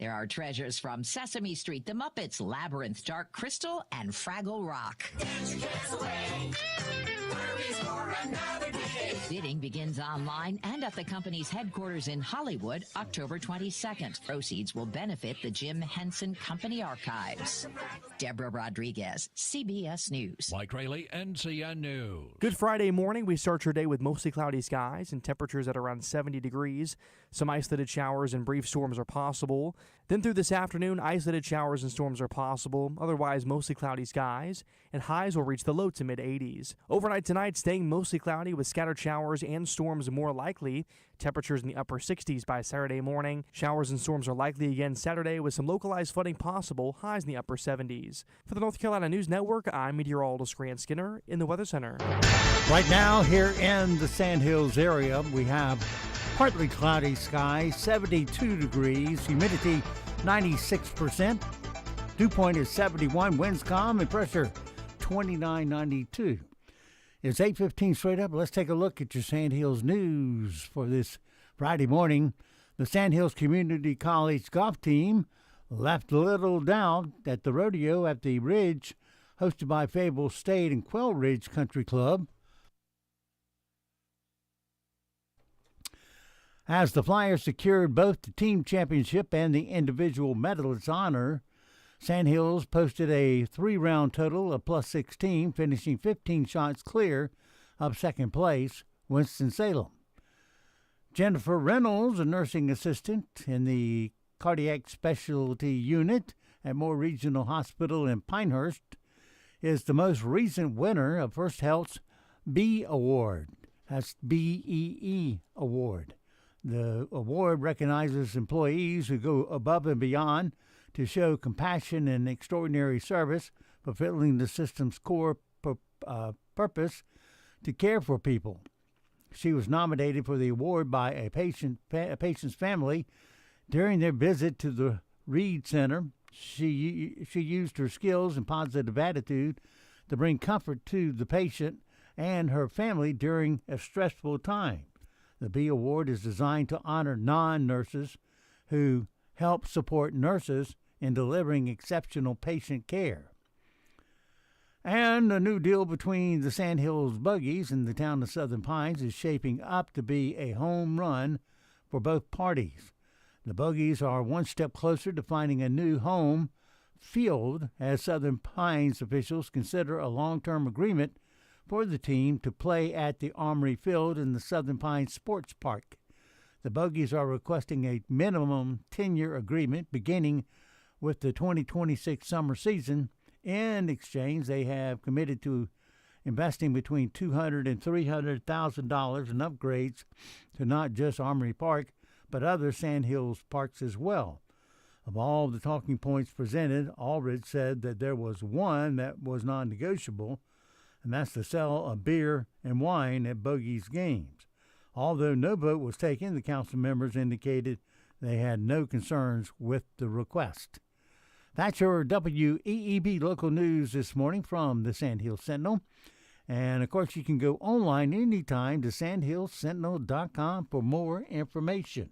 There are treasures from Sesame Street, The Muppets, Labyrinth, Dark Crystal, and Fraggle Rock. Bidding begins online and at the company's headquarters in Hollywood, October 22nd. Proceeds will benefit the Jim Henson Company Archives. Deborah Rodriguez, CBS News. Mike Rayleigh, NCN News. Good Friday morning. We start your day with mostly cloudy skies and temperatures at around 70 degrees. Some isolated showers and brief storms are possible. Then through this afternoon, isolated showers and storms are possible. Otherwise, mostly cloudy skies, and highs will reach the low to mid-80s. Overnight tonight, staying mostly cloudy with scattered showers and storms more likely. Temperatures in the upper 60s by Saturday morning. Showers and storms are likely again Saturday with some localized flooding possible. Highs in the upper 70s. For the North Carolina News Network, I'm meteorologist Grant Skinner in the Weather Center. Right now, here in the Sandhills area, we have partly cloudy skies, 72 degrees, humidity 96%, dew point is 71, winds calm, and pressure 2992. It's 8:15 straight up. Let's take a look at your Sandhills news for this Friday morning. The Sandhills Community College golf team left little doubt at the rodeo at the Ridge, hosted by Fable State and Quail Ridge Country Club. As the Flyers secured both the team championship and the individual medalist honor, Sandhills posted a 3-round total of plus 16, finishing 15 shots clear of second place, Winston-Salem. Jennifer Reynolds, a nursing assistant in the cardiac specialty unit at Moore Regional Hospital in Pinehurst, is the most recent winner of First Health's B Award. That's BEE Award. The award recognizes employees who go above and beyond to show compassion and extraordinary service, fulfilling the system's core purpose to care for people. She was nominated for the award by a patient's family during their visit to the Reed Center. She used her skills and positive attitude to bring comfort to the patient and her family during a stressful time. The B Award is designed to honor non-nurses who help support nurses in delivering exceptional patient care. And a new deal between the Sandhills Buggies and the town of Southern Pines is shaping up to be a home run for both parties. The Buggies are one step closer to finding a new home field as Southern Pines officials consider a long-term agreement for the team to play at the Armory Field in the Southern Pines Sports Park. The Buggies are requesting a minimum 10-year agreement beginning with the 2026 summer season. In exchange, they have committed to investing between $200,000 and $300,000 in upgrades to not just Armory Park, but other Sandhills parks as well. Of all the talking points presented, Aldridge said that there was one that was non-negotiable, and that's the sale of beer and wine at Buggies games. Although no vote was taken, the council members indicated they had no concerns with the request. That's your WEEB local news this morning from the Sand Hill Sentinel. And, of course, you can go online anytime to sandhillsentinel.com for more information.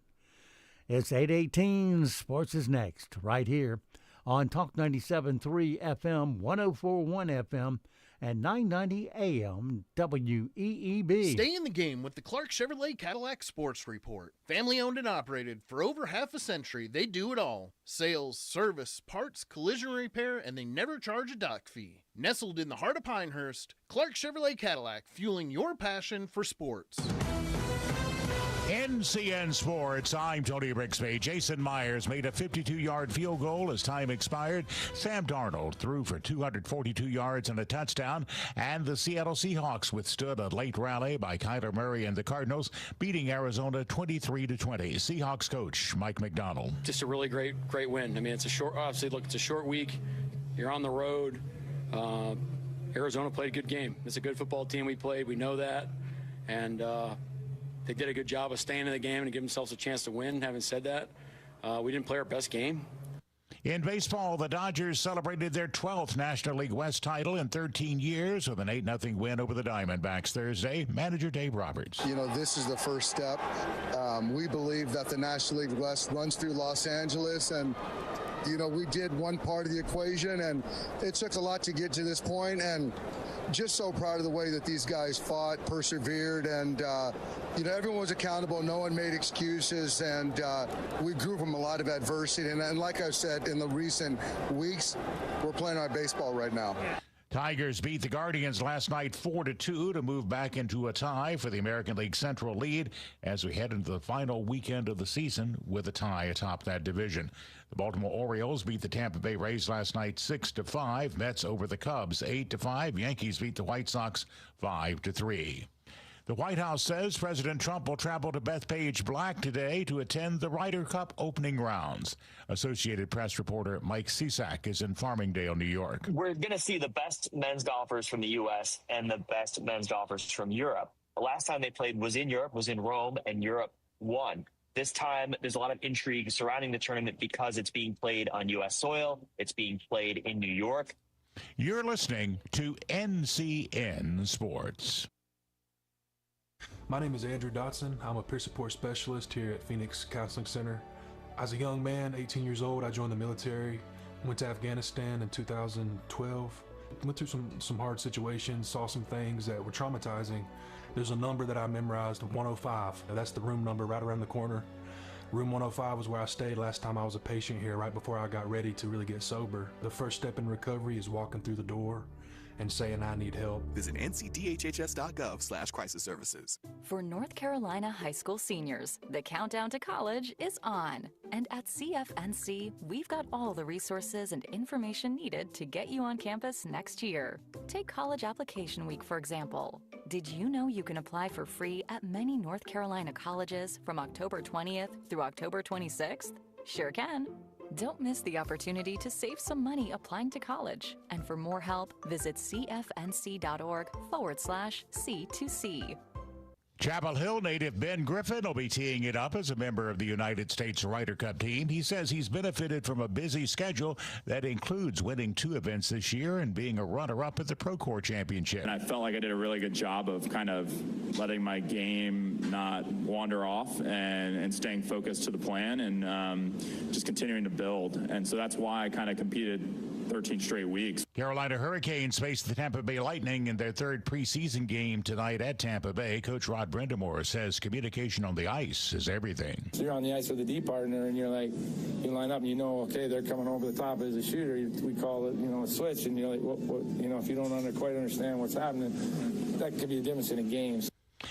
It's 8:18. Sports is next, right here on Talk 97.3 FM, 104.1 FM, and 990 AM WEEB. Stay in the game with the Clark Chevrolet Cadillac Sports Report. Family owned and operated for over half a century, they do it all. Sales, service, parts, collision repair, and they never charge a dock fee. Nestled in the heart of Pinehurst, Clark Chevrolet Cadillac, fueling your passion for sports. NCN Sports, I'm Tony Brixby. Jason Myers made a 52-yard field goal as time expired. Sam Darnold threw for 242 yards and a touchdown. And the Seattle Seahawks withstood a late rally by Kyler Murray and the Cardinals, beating Arizona 23-20. Seahawks coach Mike McDonald. Just a really great win. I mean, it's a short week. You're on the road. Arizona played a good game. It's a good football team we played. We know that. And they did a good job of staying in the game and give themselves a chance to win. Having said that, we didn't play our best game. In baseball, the Dodgers celebrated their 12th National League West title in 13 years with an 8-0 win over the Diamondbacks Thursday. Manager Dave Roberts. You know, this is the first step. We believe that the National League West runs through Los Angeles, and you know, we did one part of the equation, and it took a lot to get to this point, and just so proud of the way that these guys fought, persevered, and, you know, everyone was accountable. No one made excuses, and we grew from a lot of adversity. And like I said, in the recent weeks, we're playing our baseball right now. Tigers beat the Guardians last night 4-2 to move back into a tie for the American League Central lead as we head into the final weekend of the season with a tie atop that division. The Baltimore Orioles beat the Tampa Bay Rays last night 6-5. Mets over the Cubs 8-5. Yankees beat the White Sox 5-3. The White House says President Trump will travel to Bethpage Black today to attend the Ryder Cup opening rounds. Associated Press reporter Mike Cisak is in Farmingdale, New York. We're going to see the best men's golfers from the U.S. and the best men's golfers from Europe. The last time they played was in Europe, was in Rome, and Europe won. This time, there's a lot of intrigue surrounding the tournament because it's being played on U.S. soil. It's being played in New York. You're listening to NCN Sports. My name is Andrew Dotson. I'm a peer support specialist here at Phoenix Counseling Center. As a young man, 18 years old, I joined the military, went to Afghanistan in 2012, went through some hard situations, saw some things that were traumatizing. There's a number that I memorized, 105. That's the room number right around the corner. Room 105 was where I stayed last time I was a patient here, right before I got ready to really get sober. The first step in recovery is walking through the door and saying I need help. Visit ncdhhs.gov/crisis services. For North Carolina high school seniors, the countdown to college is on. And at CFNC, we've got all the resources and information needed to get you on campus next year. Take College Application Week, for example. Did you know you can apply for free at many North Carolina colleges from October 20th through October 26th? Sure can. Don't miss the opportunity to save some money applying to college. And for more help, visit cfnc.org/C2C. Chapel Hill native Ben Griffin will be teeing it up as a member of the United States Ryder Cup team. He says he's benefited from a busy schedule that includes winning 2 events this year and being a runner-up at the Procore Championship. And I felt like I did a really good job of kind of letting my game not wander off and staying focused to the plan and just continuing to build. And so that's why I kind of competed 13 straight weeks. Carolina Hurricanes face the Tampa Bay Lightning in their 3rd preseason game tonight at Tampa Bay. Coach Rod Brindamore says communication on the ice is everything. So you're on the ice with a D partner and you're like, you line up and you know, okay, they're coming over the top as a shooter. We call it, a switch, and you're like, what, if you don't quite understand what's happening, that could be the difference in a game.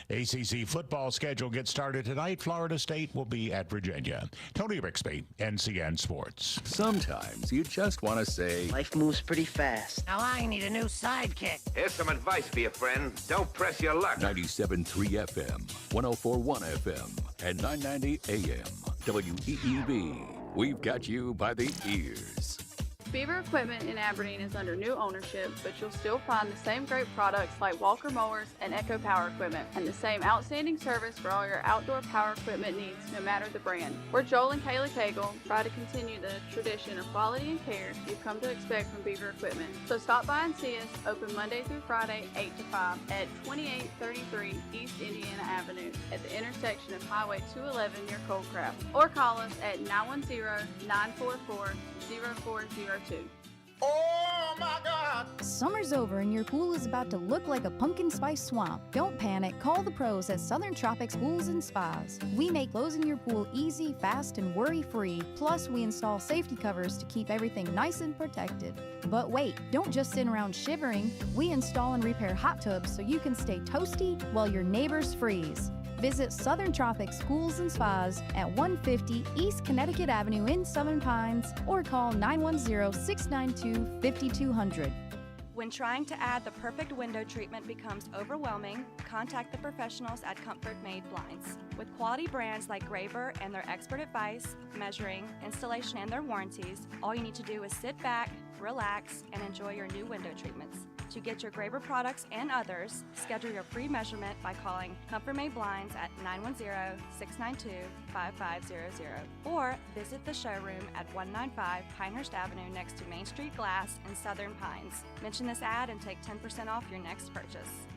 ACC football schedule gets started tonight. Florida State will be at Virginia. Tony Rixby, NCN Sports. Sometimes you just want to say, life moves pretty fast. Now I need a new sidekick. Here's some advice for you, friend. Don't press your luck. 97.3 FM, 104.1 FM, and 990 AM. WEEB. We've got you by the ears. Beaver Equipment in Aberdeen is under new ownership, but you'll still find the same great products like Walker Mowers and Echo Power Equipment, and the same outstanding service for all your outdoor power equipment needs, no matter the brand. We're Joel and Kayla Cagle, try to continue the tradition of quality and care you've come to expect from Beaver Equipment. So stop by and see us, open Monday through Friday, 8 to 5, at 2833 East Indiana Avenue, at the intersection of Highway 211 near Coldcraft, or call us at 910-944-0402. Oh my God! Summer's over and your pool is about to look like a pumpkin spice swamp. Don't panic. Call the pros at Southern Tropics Pools and Spas. We make closing your pool easy, fast, and worry-free. Plus, we install safety covers to keep everything nice and protected. But wait, don't just sit around shivering. We install and repair hot tubs so you can stay toasty while your neighbors freeze. Visit Southern Tropics Pools and Spas at 150 East Connecticut Avenue in Southern Pines, or call 910-692-5200. When trying to add the perfect window treatment becomes overwhelming, contact the professionals at Comfort Made Blinds. With quality brands like Graber and their expert advice, measuring, installation, and their warranties, all you need to do is sit back, relax, and enjoy your new window treatments. To get your Graber products and others, schedule your free measurement by calling Comfort Made Blinds at 910-692-5500 or visit the showroom at 195 Pinehurst Avenue next to Main Street Glass in Southern Pines. Mention this ad and take 10% off your next purchase.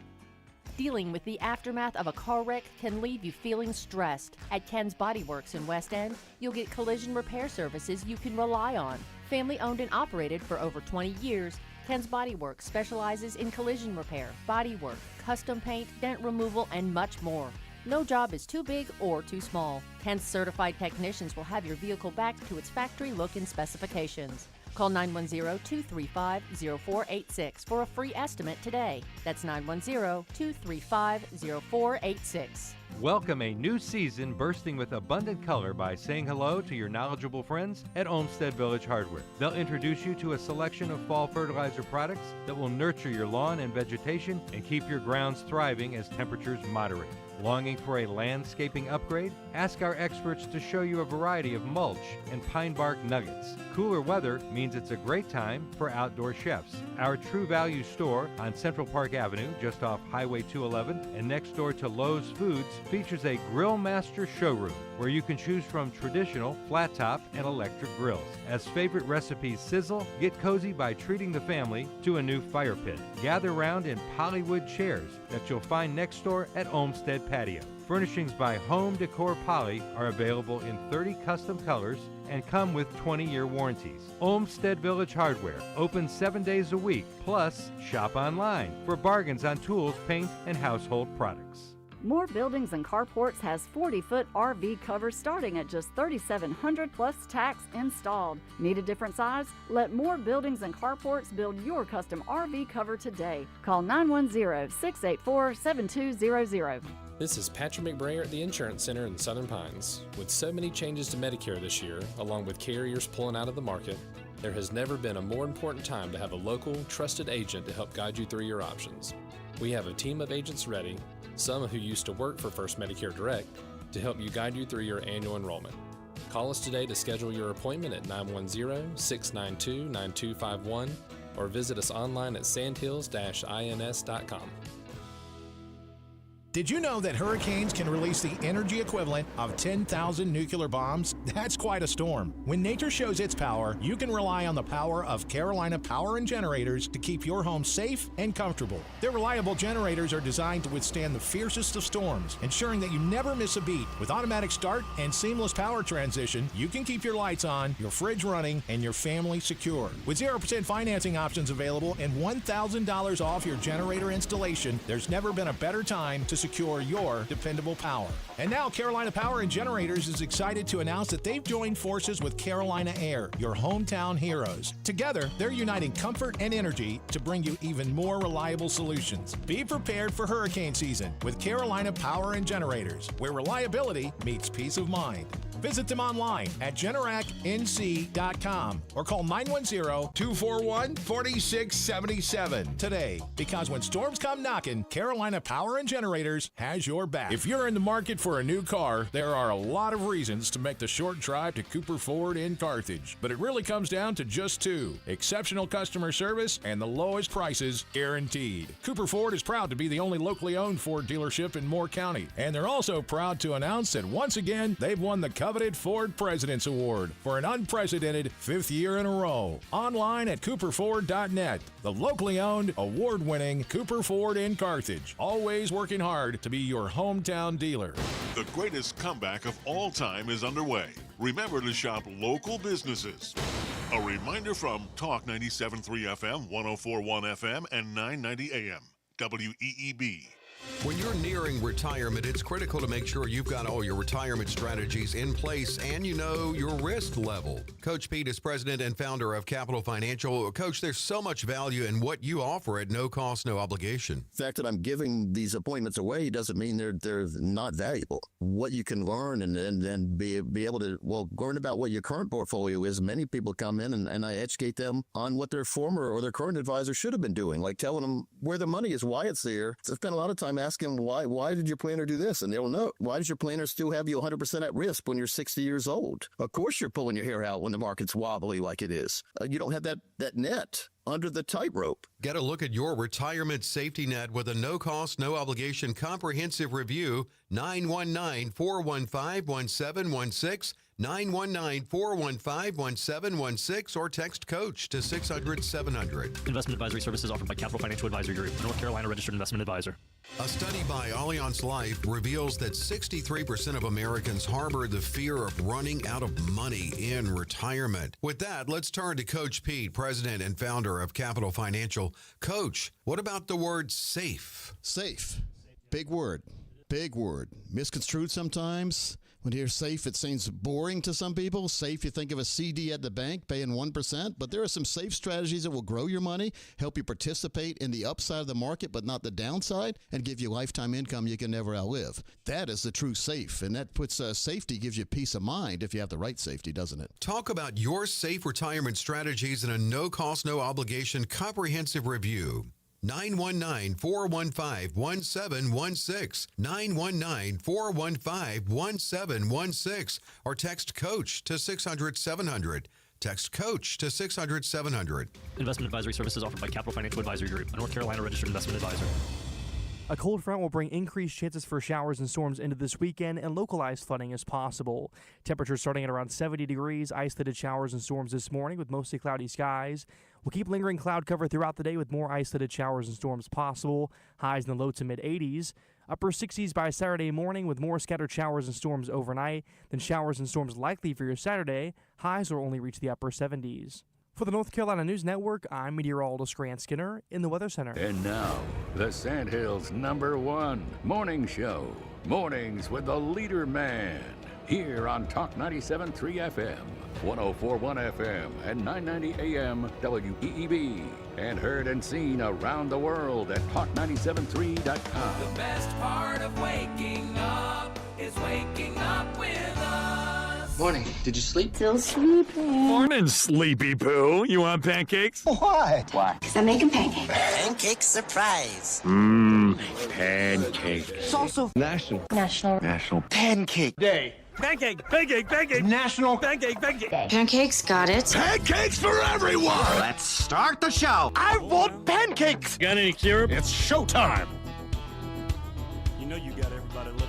Dealing with the aftermath of a car wreck can leave you feeling stressed. At Ken's Body Works in West End, you'll get collision repair services you can rely on. Family owned and operated for over 20 years, Ken's Body Works specializes in collision repair, body work, custom paint, dent removal, and much more. No job is too big or too small. Ken's certified technicians will have your vehicle back to its factory look and specifications. Call 910-235-0486 for a free estimate today. That's 910-235-0486. Welcome a new season bursting with abundant color by saying hello to your knowledgeable friends at Olmsted Village Hardware. They'll introduce you to a selection of fall fertilizer products that will nurture your lawn and vegetation and keep your grounds thriving as temperatures moderate. Longing for a landscaping upgrade? Ask our experts to show you a variety of mulch and pine bark nuggets. Cooler weather means it's a great time for outdoor chefs. Our True Value store on Central Park Avenue, just off Highway 211 and next door to Lowe's Foods, features a Grill Master showroom where you can choose from traditional, flat top, and electric grills. As favorite recipes sizzle, get cozy by treating the family to a new fire pit. Gather round in Polywood chairs that you'll find next door at Olmsted Patio. Furnishings by Home Decor Poly are available in 30 custom colors and come with 20-year warranties. Olmsted Village Hardware, open 7 days a week, plus shop online for bargains on tools, paint, and household products. More Buildings and Carports has 40-foot RV covers starting at just $3,700 plus tax installed. Need a different size? Let More Buildings and Carports build your custom RV cover today. Call 910-684-7200. This is Patrick McBrayer at the Insurance Center in Southern Pines. With so many changes to Medicare this year, along with carriers pulling out of the market, there has never been a more important time to have a local, trusted agent to help guide you through your options. We have a team of agents ready, some who used to work for First Medicare Direct, to help you guide you through your annual enrollment. Call us today to schedule your appointment at 910-692-9251 or visit us online at sandhills-ins.com. Did you know that hurricanes can release the energy equivalent of 10,000 nuclear bombs? That's quite a storm. When nature shows its power, you can rely on the power of Carolina Power and Generators to keep your home safe and comfortable. Their reliable generators are designed to withstand the fiercest of storms, ensuring that you never miss a beat. With automatic start and seamless power transition, you can keep your lights on, your fridge running, and your family secure. With 0% financing options available and $1,000 off your generator installation, there's never been a better time to secure your dependable power. And now Carolina Power and Generators is excited to announce that they've joined forces with Carolina Air, your hometown heroes. Together, they're uniting comfort and energy to bring you even more reliable solutions. Be prepared for hurricane season with Carolina Power and Generators, where reliability meets peace of mind. Visit them online at GeneracNC.com or call 910-241-4677 today. Because when storms come knocking, Carolina Power and Generators has your back. If you're in the market for a new car, there are a lot of reasons to make the short drive to Cooper Ford in Carthage. But it really comes down to just two: exceptional customer service and the lowest prices guaranteed. Cooper Ford is proud to be the only locally owned Ford dealership in Moore County. And they're also proud to announce that once again, they've won the coveted Ford President's Award for an unprecedented 5th year in a row. Online at cooperford.net. The locally owned, award-winning Cooper Ford in Carthage. Always working hard to be your hometown dealer. The greatest comeback of all time is underway. Remember to shop local businesses. A reminder from Talk 97.3 FM, 104.1 FM, and 990 AM. WEEB. When you're nearing retirement, it's critical to make sure you've got all your retirement strategies in place and you know your risk level. Coach Pete is president and founder of Capital Financial. Coach, there's so much value in what you offer at no cost, no obligation. The fact that I'm giving these appointments away doesn't mean they're not valuable. What you can learn and be able to, learn about what your current portfolio is. Many people come in and I educate them on what their former or their current advisor should have been doing, like telling them where the money is, why it's there. So I spend a lot of time asking why did your planner do this? And they'll know. Why does your planner still have you 100% at risk when you're 60 years old? Of course you're pulling your hair out when the market's wobbly like it is. You don't have that net under the tightrope. Get a look at your retirement safety net with a no-cost, no-obligation comprehensive review. 919-415-1716. 919-415-1716 or text COACH to 600-700. Investment advisory services offered by Capital Financial Advisory Group, North Carolina registered investment advisor. A study by Allianz Life reveals that 63% of Americans harbor the fear of running out of money in retirement. With that, let's turn to Coach Pete, president and founder of Capital Financial. Coach, what about the word safe? Safe. Big word. Big word. Misconstrued sometimes. When you hear safe, it seems boring to some people. Safe, you think of a CD at the bank paying 1%, but there are some safe strategies that will grow your money, help you participate in the upside of the market, but not the downside, and give you lifetime income you can never outlive. That is the true safe, and that puts safety, gives you peace of mind if you have the right safety, doesn't it? Talk about your safe retirement strategies in a no-cost, no-obligation comprehensive review. 919-415-1716. 919-415-1716. Or text COACH to 600-700. Text COACH to 600-700. Investment advisory services offered by Capital Financial Advisory Group, a North Carolina registered investment advisor. A cold front will bring increased chances for showers and storms into this weekend, and localized flooding is possible. Temperatures starting at around 70 degrees, isolated showers and storms this morning with mostly cloudy skies. We'll keep lingering cloud cover throughout the day with more isolated showers and storms possible. Highs in the low to mid 80s. Upper 60s by Saturday morning with more scattered showers and storms overnight. Then showers and storms likely for your Saturday. Highs will only reach the upper 70s. For the North Carolina News Network, I'm meteorologist Grant Skinner in the Weather Center. And now, the Sandhills' #1 morning show. Mornings with the LeaderMan. Here on Talk 97.3 FM, 104.1 FM, and 990 AM WEEB. And heard and seen around the world at talk973.com. The best part of waking up is waking up with us. Morning. Did you sleep? Still sleeping. Morning, Sleepy Poo. You want pancakes? Why? Why? Because I'm making pancakes. Pancake surprise. Pancake. It's also National Pancake Day. Pancake. National Pancake. Pancakes, got it. Pancakes for everyone. Let's start the show. I want pancakes. Got any syrup? It's showtime. You know you got everybody looking.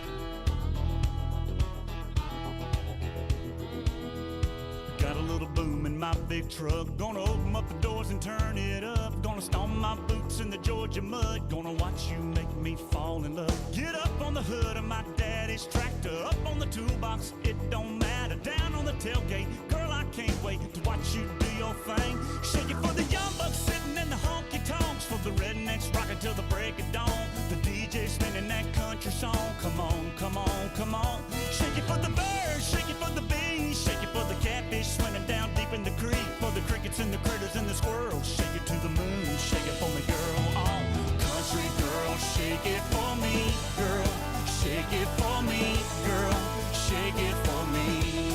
Got a little boom in my big truck. Gonna open up the doors and turn it up. Gonna stomp my boots in the Georgia mud. Gonna watch you make me fall in love. Get up on the hood of my daddy's tractor. Up on the toolbox, it don't matter. Down on the tailgate, girl, I can't wait to watch you do your thing. Shake it for the young bucks sitting in the honky tonks. For the rednecks rocking till the break of dawn. The DJ spinning that country song. Come on, come on, come on. Shake it for the birds, shake it for the bees. Shake it for the catfish swimming down deep in the creek. For the crickets and the critters and the squirrels. Shake it to the moon, shake it for me, girl. Oh, country girl, shake it for me, girl. Shake it for me, girl. Shake it for me.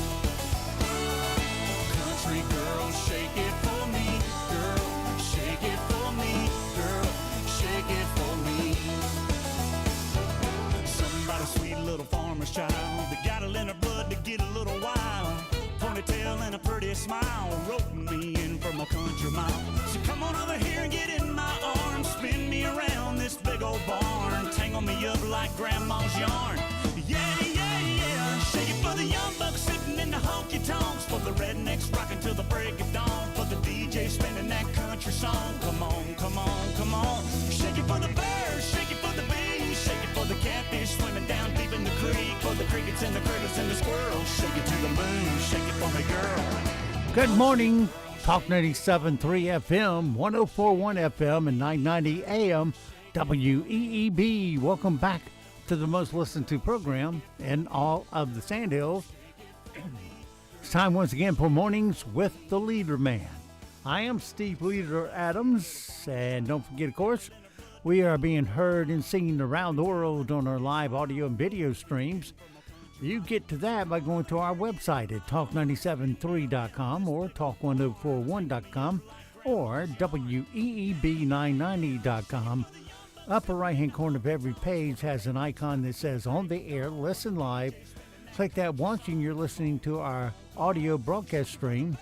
smile, roping me in from a country mile. So come on over here and get in my arms, spin me around this big old barn, tangle me up like grandma's yarn. Yeah, yeah, yeah, shake it for the young bucks sitting in the honky tonks, for the rednecks rocking till the break of dawn, for the DJ spinning that country song. Come on, come on, come on. Shake it for the bears, shake it for the bees, shake it for the catfish swimming down deep in the creek, for the crickets and the critters and the squirrels. Shake it to the moon, shake it for me, girl. Good morning. Talk 97.3 FM, 104.1 FM, and 990 AM, WEEB. Welcome back to the most listened to program in all of the Sandhills. It's time once again for Mornings with the LeaderMan. I am Steve Leader Adams, and don't forget, of course, we are being heard and seen around the world on our live audio and video streams. You get to that by going to our website at talk973.com or talk1041.com or weeb990.com. Upper right-hand corner of every page has an icon that says On the Air, Listen Live. Click that once and you're listening to our audio broadcast stream.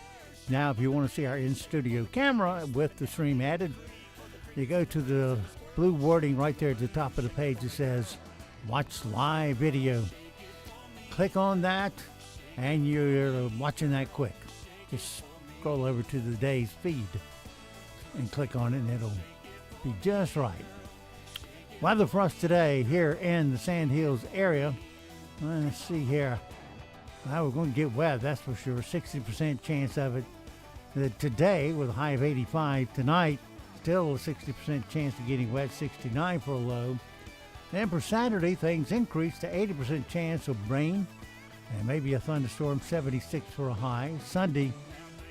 Now, if you want to see our in-studio camera with the stream added, you go to the blue wording right there at the top of the page that says Watch Live Video. Click on that, and you're watching that quick. Just scroll over to the day's feed and click on it, and it'll be just right. Weather for us today here in the Sandhills area. Let's see here. Well, we're going to get wet, that's for sure. 60% chance of it today with a high of 85. Tonight, still a 60% chance of getting wet, 69 for a low. Then for Saturday, things increase to 80% chance of rain and maybe a thunderstorm, 76 for a high. Sunday,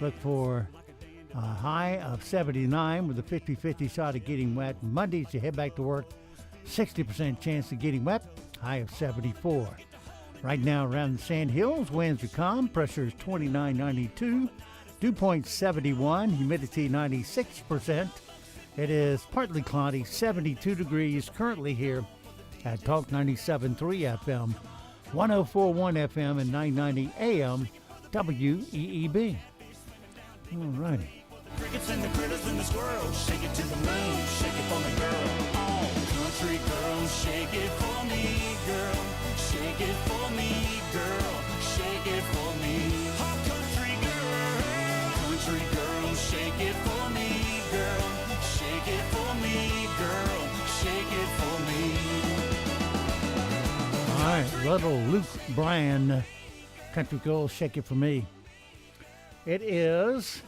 look for a high of 79 with a 50-50 shot of getting wet. Monday, as you head back to work, 60% chance of getting wet, high of 74. Right now around the Sandhills, winds are calm, pressure is 29.92, dew point 71, humidity 96%. It is partly cloudy, 72 degrees currently here at Talk 97.3 FM, 104.1 FM, and 990 AM, WEEB. All righty. Crickets and the critters and the squirrels, shake it to the moon, shake it for me, girl. Oh, country girl, shake it for me, girl. Shake it for me, girl. Shake it for me. Oh, country girl, shake it for me, girl. Shake it for me, girl. Shake it for me. All right, little Luke Bryan, Country Girl, Shake It For Me. It is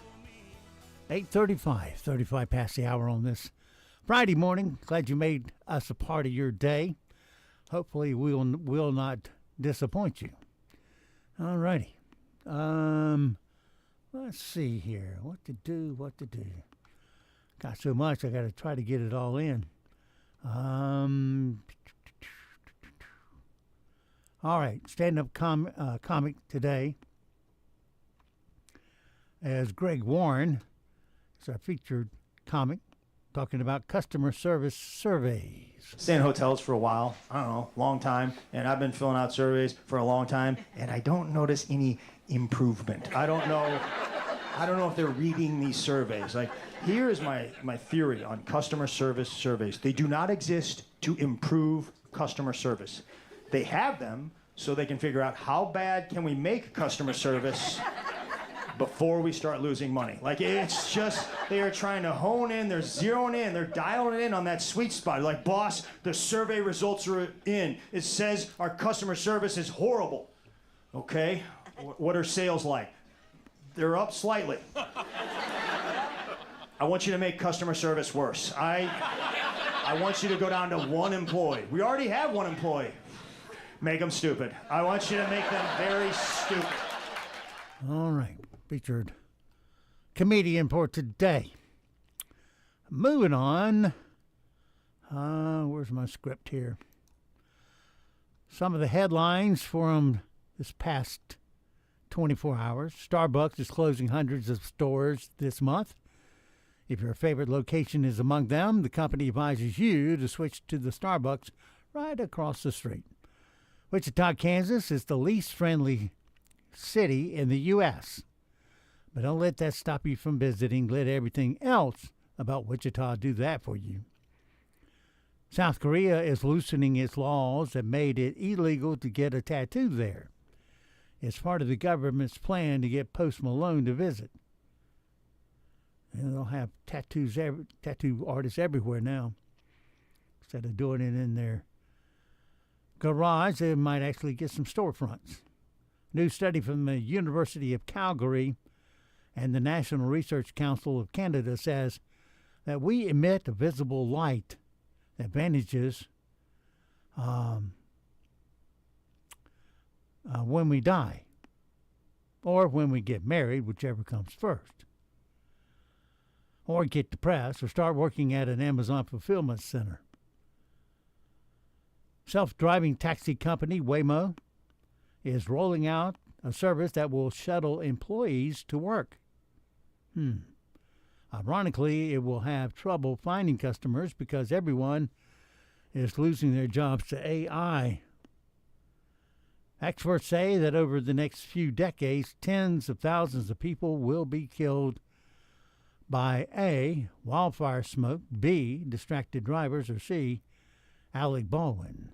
8:35, 35 past the hour on this Friday morning. Glad you made us a part of your day. Hopefully we will not disappoint you. All righty. Let's see here. What to do. Got so much, I got to try to get it all in. All right, stand-up comic today as Greg Warren. It's our featured comic talking about customer service surveys. Stay in hotels for a while, I don't know, long time, and I've been filling out surveys for a long time, and I don't notice any improvement. I don't know if they're reading these surveys. Like, here is my theory on customer service surveys. They do not exist to improve customer service. They have them so they can figure out how bad can we make customer service before we start losing money. Like, it's just, they are trying to hone in, they're zeroing in, they're dialing it in on that sweet spot. Like, boss, the survey results are in. It says our customer service is horrible. Okay, what are sales like? They're up slightly. I want you to make customer service worse. I want you to go down to one employee. We already have one employee. Make them stupid. I want you to make them very stupid. All right, featured comedian for today. Moving on. Where's my script here? Some of the headlines from this past 24 hours. Starbucks is closing hundreds of stores this month. If your favorite location is among them, the company advises you to switch to the Starbucks right across the street. Wichita, Kansas is the least friendly city in the U.S., But don't let that stop you from visiting. Let everything else about Wichita do that for you. South Korea is loosening its laws that made it illegal to get a tattoo there. It's part of the government's plan to get Post Malone to visit. And they'll have tattoo artists everywhere now. Instead of doing it in their garage, they might actually get some storefronts. New study from the University of Calgary and the National Research Council of Canada says that we emit a visible light that vanishes when we die or when we get married, whichever comes first, or get depressed or start working at an Amazon fulfillment center. Self-driving taxi company Waymo is rolling out a service that will shuttle employees to work. Ironically, it will have trouble finding customers because everyone is losing their jobs to AI. Experts say that over the next few decades, tens of thousands of people will be killed by A, wildfire smoke, B, distracted drivers, or C, Alec Baldwin.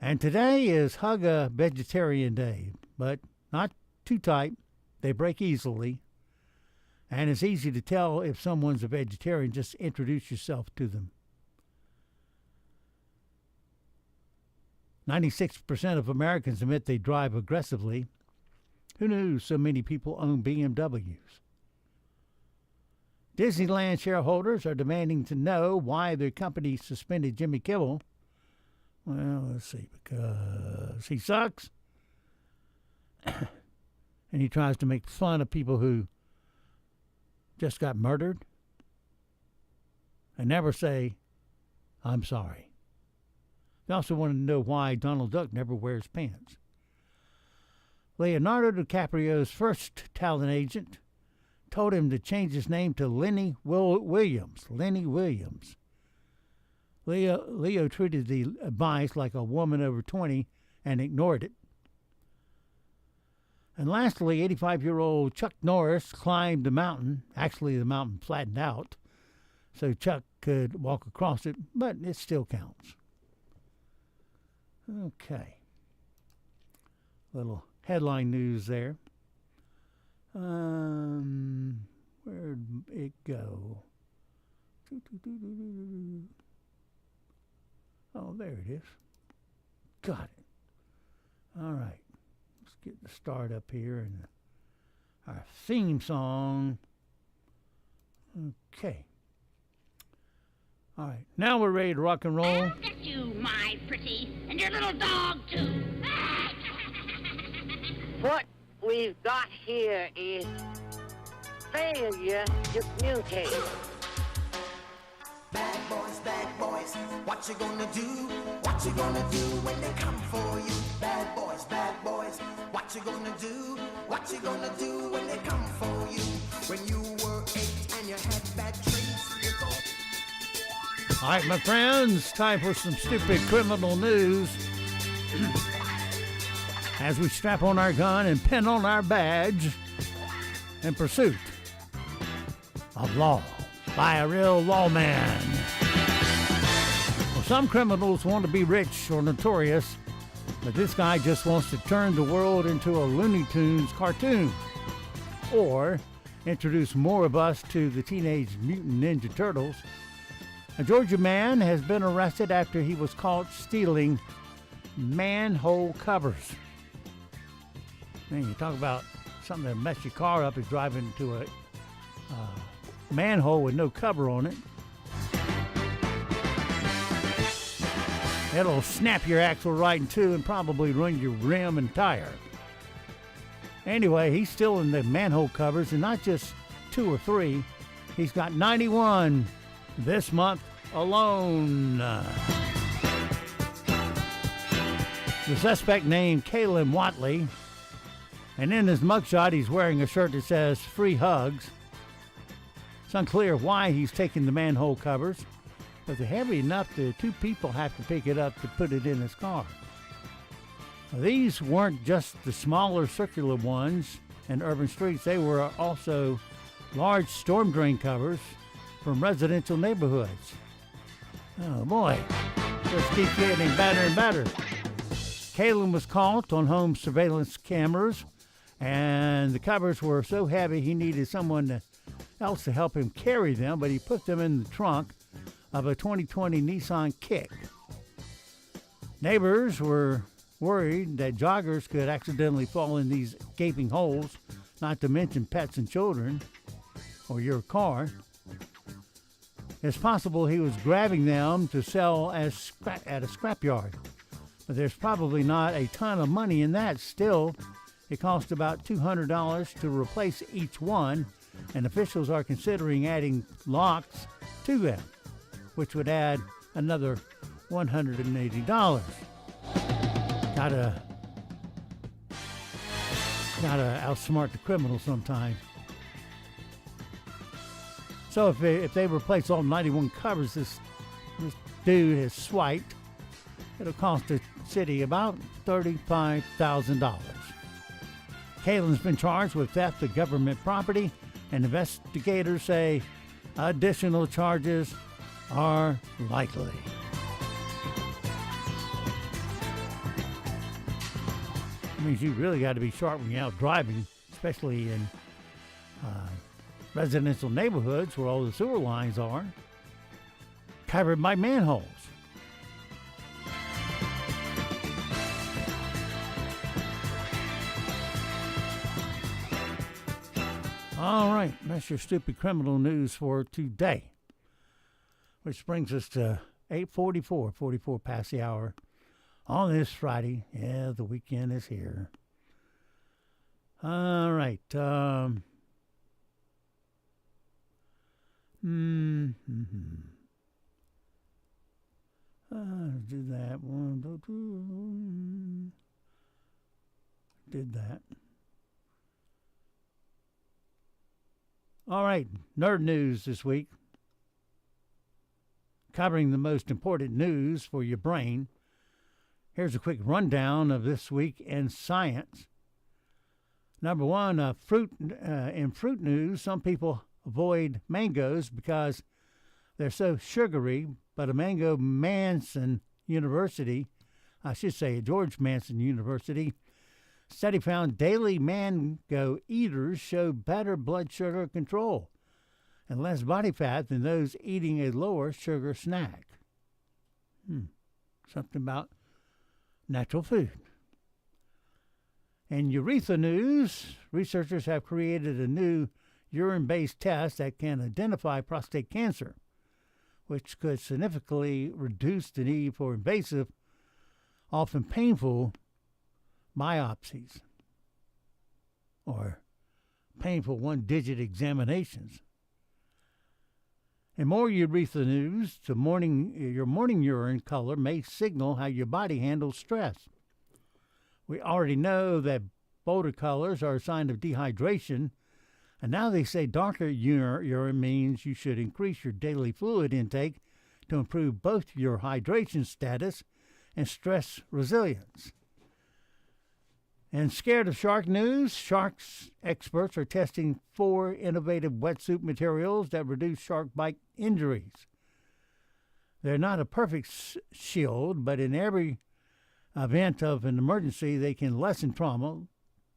And today is Hug a Vegetarian Day, but not too tight. They break easily. And it's easy to tell if someone's a vegetarian. Just introduce yourself to them. 96% of Americans admit they drive aggressively. Who knew so many people own BMWs? Disneyland shareholders are demanding to know why their company suspended Jimmy Kimmel. Well, let's see, because he sucks. And he tries to make fun of people who just got murdered and never say, I'm sorry. They also want to know why Donald Duck never wears pants. Leonardo DiCaprio's first talent agent told him to change his name to Lenny Williams. Lenny Williams. Leo treated the advice like a woman over 20 and ignored it. And lastly, 85-year-old Chuck Norris climbed a mountain. Actually, the mountain flattened out, so Chuck could walk across it, but it still counts. Okay. Little headline news there. Where'd it go? Oh, there it is. Got it. All right. Let's get the start up here and our theme song. Okay. All right. Now we're ready to rock and roll. I'll get you, my pretty, and your little dog, too. What we've got here is failure to communicate. Bad boys, what you gonna do? What you gonna do when they come for you? Bad boys, what you gonna do? What you gonna do when they come for you? When you were 8 and you had bad traits, you thought... All right, my friends, time for some stupid criminal news. As we strap on our gun and pin on our badge in pursuit of law by a real lawman. Well, some criminals want to be rich or notorious, but this guy just wants to turn the world into a Looney Tunes cartoon or introduce more of us to the Teenage Mutant Ninja Turtles. A Georgia man has been arrested after he was caught stealing manhole covers. Man, you talk about something that mess your car up is driving into a manhole with no cover on it. It'll snap your axle right in two and probably ruin your rim and tire. Anyway, he's stealing the manhole covers, and not just 2 or 3. He's got 91 this month alone. The suspect named Kalen Watley, and in his mugshot he's wearing a shirt that says "Free Hugs." It's unclear why he's taking the manhole covers, but they're heavy enough that 2 people have to pick it up to put it in his car. Now, these weren't just the smaller circular ones. and urban streets. They were also large storm drain covers from residential neighborhoods. Oh boy, just keeps getting better and better. Kalen was caught on home surveillance cameras, and the covers were so heavy he needed someone else to help him carry them, but he put them in the trunk of a 2020 Nissan Kick. Neighbors were worried that joggers could accidentally fall in these gaping holes, not to mention pets and children, or your car. It's possible he was grabbing them to sell at a scrapyard, but there's probably not a ton of money in that. Still, it cost about $200 to replace each one, and officials are considering adding locks to them, which would add another $180. Gotta outsmart the criminal sometimes. So if they replace all 91 covers this dude has swiped, it'll cost the city about $35,000. Kalen's been charged with theft of government property, and investigators say additional charges are likely. That means you really got to be sharp when you're out driving, especially in residential neighborhoods where all the sewer lines are, covered by manholes. All right, that's your stupid criminal news for today, which brings us to 8:44, 44 past the hour on this Friday. Yeah, the weekend is here. All right. Do that one. Did that. All right, nerd news this week. Covering the most important news for your brain. Here's a quick rundown of this week in science. Number one, in fruit news, some people avoid mangoes because they're so sugary, but a George Mason University study found daily mango eaters show better blood sugar control and less body fat than those eating a lower sugar snack. Something about natural food. In urethra news, researchers have created a new urine-based test that can identify prostate cancer, which could significantly reduce the need for invasive, often painful biopsies or painful one-digit examinations. In more urethra news, your morning urine color may signal how your body handles stress. We already know that bolder colors are a sign of dehydration, and now they say darker urine means you should increase your daily fluid intake to improve both your hydration status and stress resilience. And scared of shark news, sharks experts are testing 4 innovative wetsuit materials that reduce shark bite injuries. They're not a perfect shield, but in every event of an emergency, they can lessen trauma,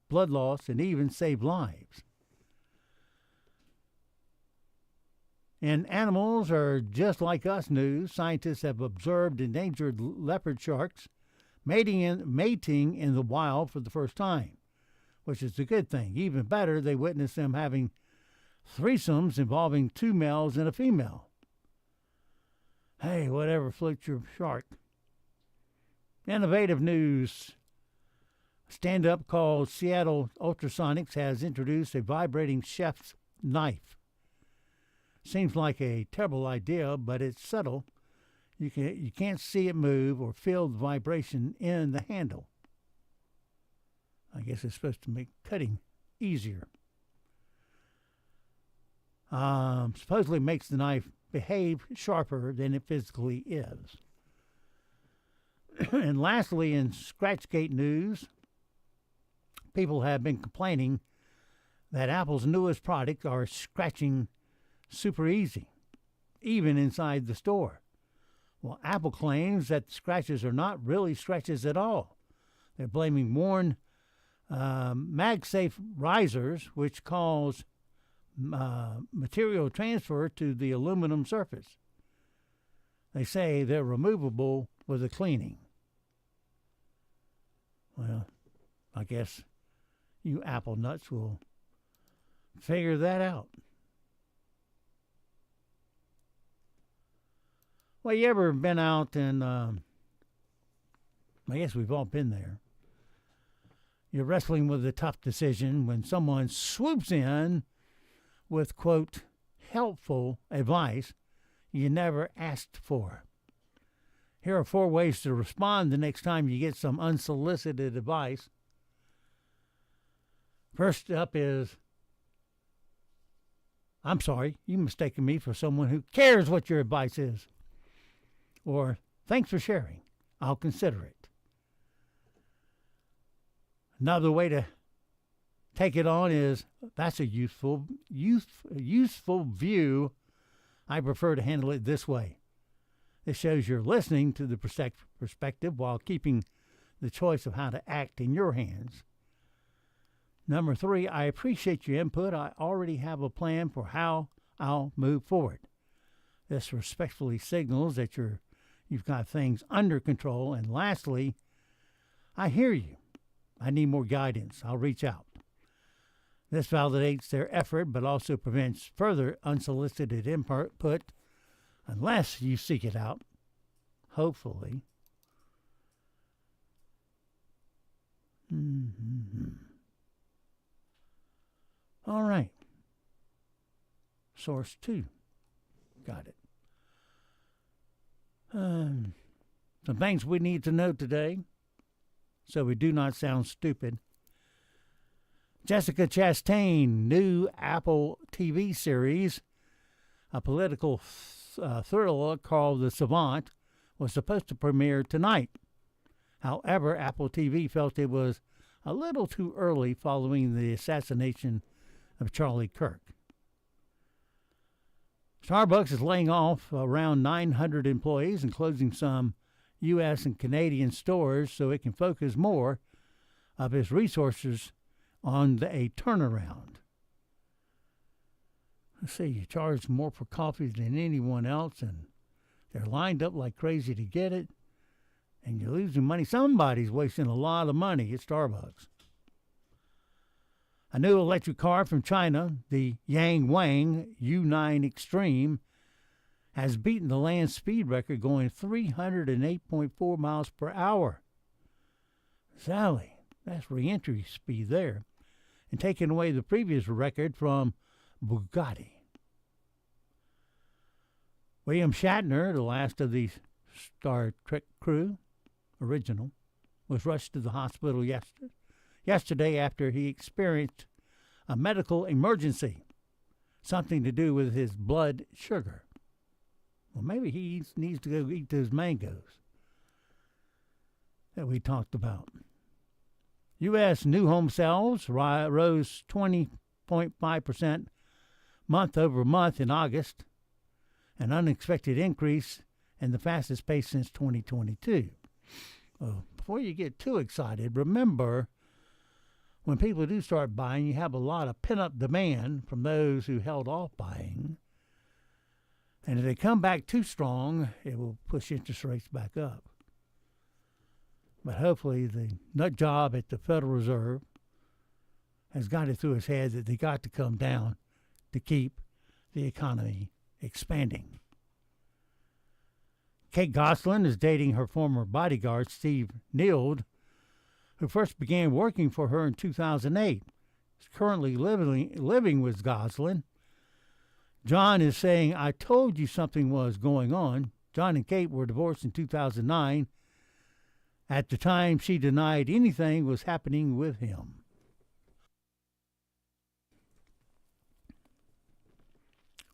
blood loss, and even save lives. And animals are just like us news. Scientists have observed endangered leopard sharks mating in the wild for the first time, which is a good thing. Even better, they witnessed them having threesomes involving 2 males and a female. Hey, whatever floats your shark. Innovative news. Stand-up called Seattle Ultrasonics has introduced a vibrating chef's knife. Seems like a terrible idea, but it's subtle. You can't see it move or feel the vibration in the handle. I guess it's supposed to make cutting easier. Supposedly makes the knife behave sharper than it physically is. And lastly, in Scratchgate news, people have been complaining that Apple's newest products are scratching super easy, even inside the store. Well, Apple claims that the scratches are not really scratches at all. They're blaming worn MagSafe risers, which cause material transfer to the aluminum surface. They say they're removable with a cleaning. Well, I guess you Apple nuts will figure that out. Well, you ever been out and I guess we've all been there. You're wrestling with a tough decision when someone swoops in with, quote, helpful advice you never asked for. Here are 4 ways to respond the next time you get some unsolicited advice. First up is, I'm sorry, you mistaken me for someone who cares what your advice is. Or, thanks for sharing. I'll consider it. Another way to take it on is, that's a useful view. I prefer to handle it this way. This shows you're listening to the perspective while keeping the choice of how to act in your hands. Number 3, I appreciate your input. I already have a plan for how I'll move forward. This respectfully signals that you've got things under control. And lastly, I hear you. I need more guidance. I'll reach out. This validates their effort, but also prevents further unsolicited input unless you seek it out, hopefully. All right. Source 2. Got it. Some things we need to know today so we do not sound stupid. Jessica Chastain, new Apple TV series, a political thriller called The Savant, was supposed to premiere tonight. However, Apple TV felt it was a little too early following the assassination of Charlie Kirk. Starbucks is laying off around 900 employees and closing some U.S. and Canadian stores so it can focus more of its resources on a turnaround. Let's see, you charge more for coffee than anyone else, and they're lined up like crazy to get it, and you're losing money. Somebody's wasting a lot of money at Starbucks. A new electric car from China, the Yang Wang U9 Extreme, has beaten the land speed record going 308.4 miles per hour. Sally, that's re-entry speed there, and taking away the previous record from Bugatti. William Shatner, the last of the Star Trek crew, original, was rushed to the hospital yesterday after he experienced a medical emergency, something to do with his blood sugar. Well, maybe he needs to go eat those mangoes that we talked about. U.S. new home sales rose 20.5% month over month in August, an unexpected increase and the fastest pace since 2022. Well, before you get too excited, remember, when people do start buying, you have a lot of pent-up demand from those who held off buying. And if they come back too strong, it will push interest rates back up. But hopefully the nut job at the Federal Reserve has got it through his head that they got to come down to keep the economy expanding. Kate Gosselin is dating her former bodyguard, Steve Neild, who first began working for her in 2008. He's currently living with Gosselin. John is saying, I told you something was going on. John and Kate were divorced in 2009. At the time, she denied anything was happening with him.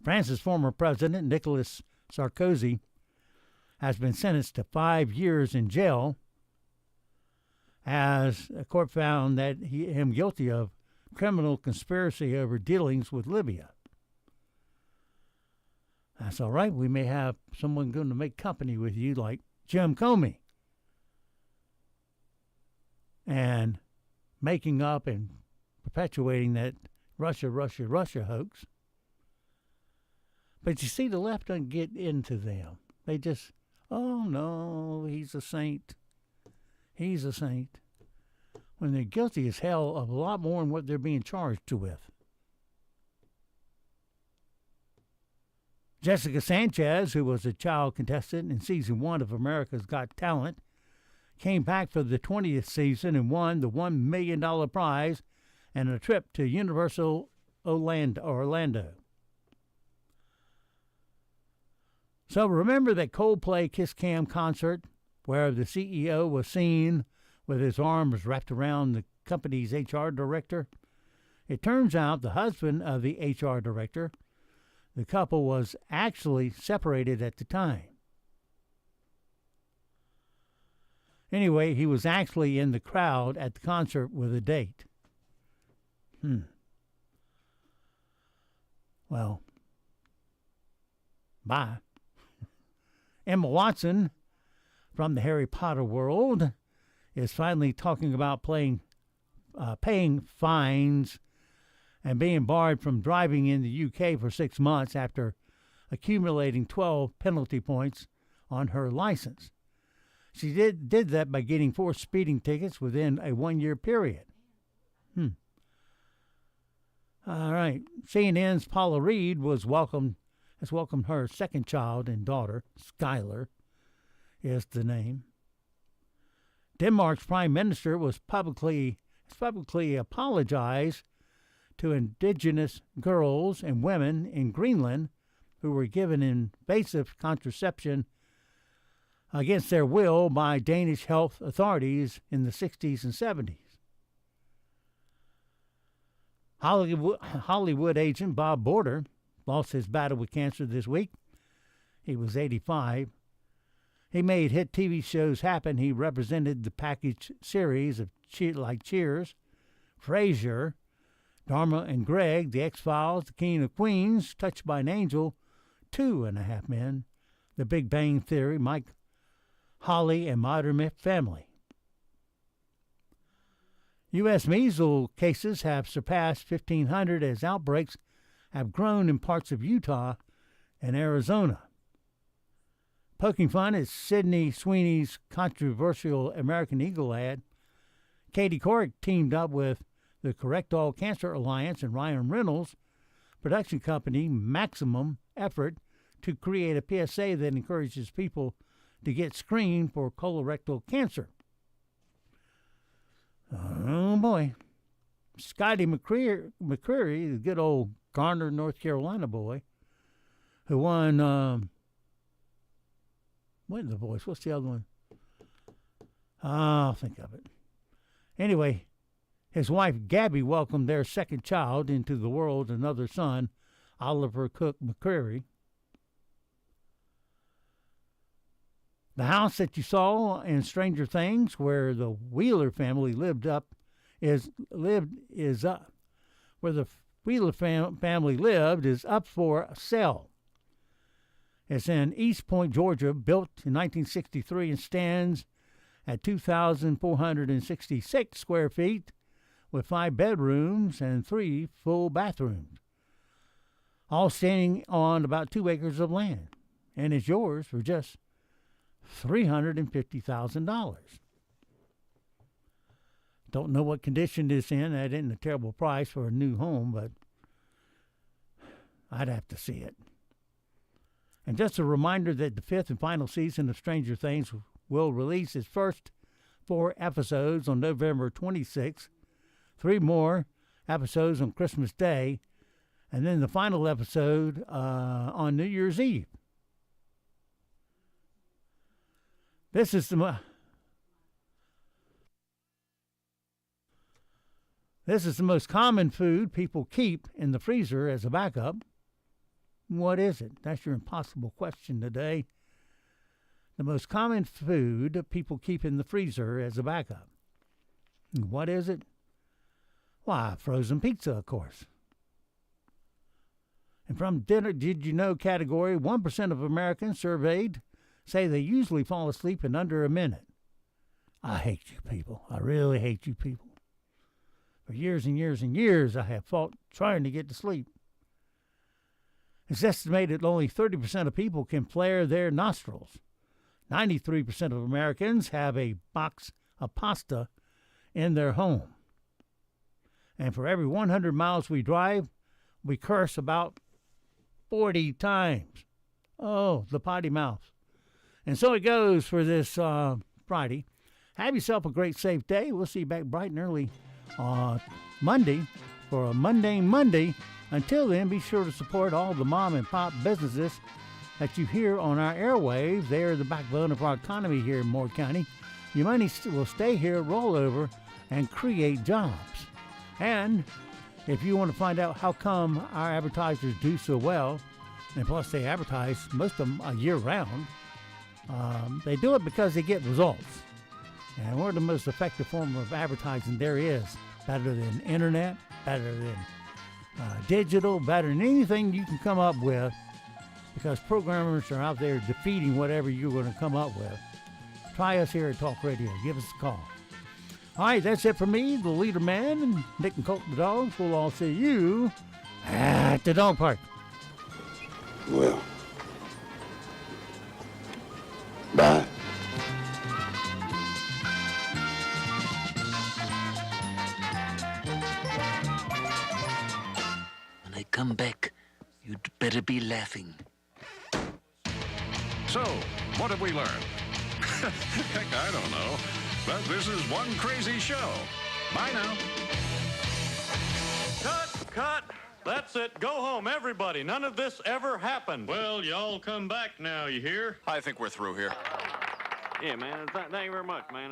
France's former president, Nicolas Sarkozy, has been sentenced to 5 years in jail as a court found that him guilty of criminal conspiracy over dealings with Libya. That's all right. We may have someone going to make company with you like Jim Comey. And making up and perpetuating that Russia hoax. But you see, the left doesn't get into them. They just, oh no, he's a saint. He's a saint. When they're guilty as hell of a lot more than what they're being charged with. Jessica Sanchez, who was a child contestant in season 1 of America's Got Talent, came back for the 20th season and won the $1 million prize and a trip to Universal Orlando. So remember that Coldplay Kiss Cam concert where the CEO was seen with his arms wrapped around the company's HR director? It turns out the husband of the HR director, the couple was actually separated at the time. Anyway, he was actually in the crowd at the concert with a date. Well, bye. Emma Watson from the Harry Potter world is finally talking about paying fines and being barred from driving in the UK for 6 months after accumulating 12 penalty points on her license. She did that by getting 4 speeding tickets within a 1-year period. All right. CNN's Paula Reed has welcomed her second child and daughter, Skylar is the name. Denmark's prime minister has publicly apologized to indigenous girls and women in Greenland who were given invasive contraception against their will by Danish health authorities in the 60s and 70s. Hollywood agent Bob Border lost his battle with cancer this week. He was 85. He made hit TV shows happen. He represented the package series of Cheers, Frasier, Dharma and Greg, The X-Files, The King of Queens, Touched by an Angel, 2.5 Men, The Big Bang Theory, Mike, Holly, and Modern Family. U.S. measles cases have surpassed 1,500 as outbreaks have grown in parts of Utah and Arizona. Poking fun at Sydney Sweeney's controversial American Eagle ad, Katie Couric teamed up with the Correct All Cancer Alliance and Ryan Reynolds' production company Maximum Effort to create a PSA that encourages people to get screened for colorectal cancer. Oh boy. Scotty McCreery, the good old Garner, North Carolina boy, who won, what in the voice? What's the other one? I'll think of it. Anyway, his wife Gabby welcomed their second child into the world, another son, Oliver Cook McCreery. The house that you saw in Stranger Things, where the Wheeler family where the Wheeler family lived, is up for sale. It's in East Point, Georgia, built in 1963 and stands at 2,466 square feet with 5 bedrooms and 3 full bathrooms, all standing on about 2 acres of land, and it's yours for just $350,000. Don't know what condition it's in. That isn't a terrible price for a new home, but I'd have to see it. And just a reminder that the 5th and final season of Stranger Things will release its first 4 episodes on November 26th, 3 more episodes on Christmas Day, and then the final episode on New Year's Eve. This is the most common food people keep in the freezer as a backup. What is it? That's your impossible question today. The most common food people keep in the freezer as a backup. What is it? Why, frozen pizza, of course. And from dinner, did you know category, 1% of Americans surveyed say they usually fall asleep in under a minute. I hate you people. I really hate you people. For years and years and years, I have fought trying to get to sleep. It's estimated only 30% of people can flare their nostrils. 93% of Americans have a box of pasta in their home. And for every 100 miles we drive, we curse about 40 times. Oh, the potty mouth. And so it goes for this Friday. Have yourself a great, safe day. We'll see you back bright and early Monday for a Mundane Monday. Until then, be sure to support all the mom and pop businesses that you hear on our airwaves. They are the backbone of our economy here in Moore County. Your money will stay here, roll over, and create jobs. And if you want to find out how come our advertisers do so well, and plus they advertise most of them year-round, they do it because they get results. And we're the most effective form of advertising there is. Better than internet, better than digital, better than anything you can come up with, because programmers are out there defeating whatever you're going to come up with. Try us here at Talk Radio. Give us a call. All right, that's it for me, the leader man, and Nick and Colt the dogs. We'll all see you at the dog park. Well, bye. When I come back, you'd better be laughing. So, what have we learned? Heck, I don't know. But this is one crazy show. Bye now. Cut! That's it. Go home, everybody. None of this ever happened. Well, y'all come back now, you hear? I think we're through here. Yeah, man. Thank you very much, man.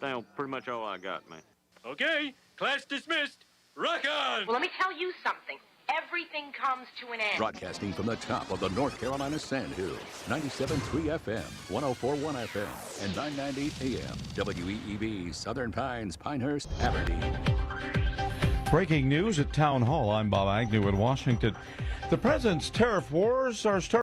That's pretty much all I got, man. Okay, class dismissed. Rock on! Well, let me tell you something. Everything comes to an end. Broadcasting from the top of the North Carolina Sandhills, 97.3 FM, 104.1 FM, and 990 AM. WEEB, Southern Pines, Pinehurst, Aberdeen. Breaking news at Town Hall. I'm Bob Agnew in Washington. The president's tariff wars are starting.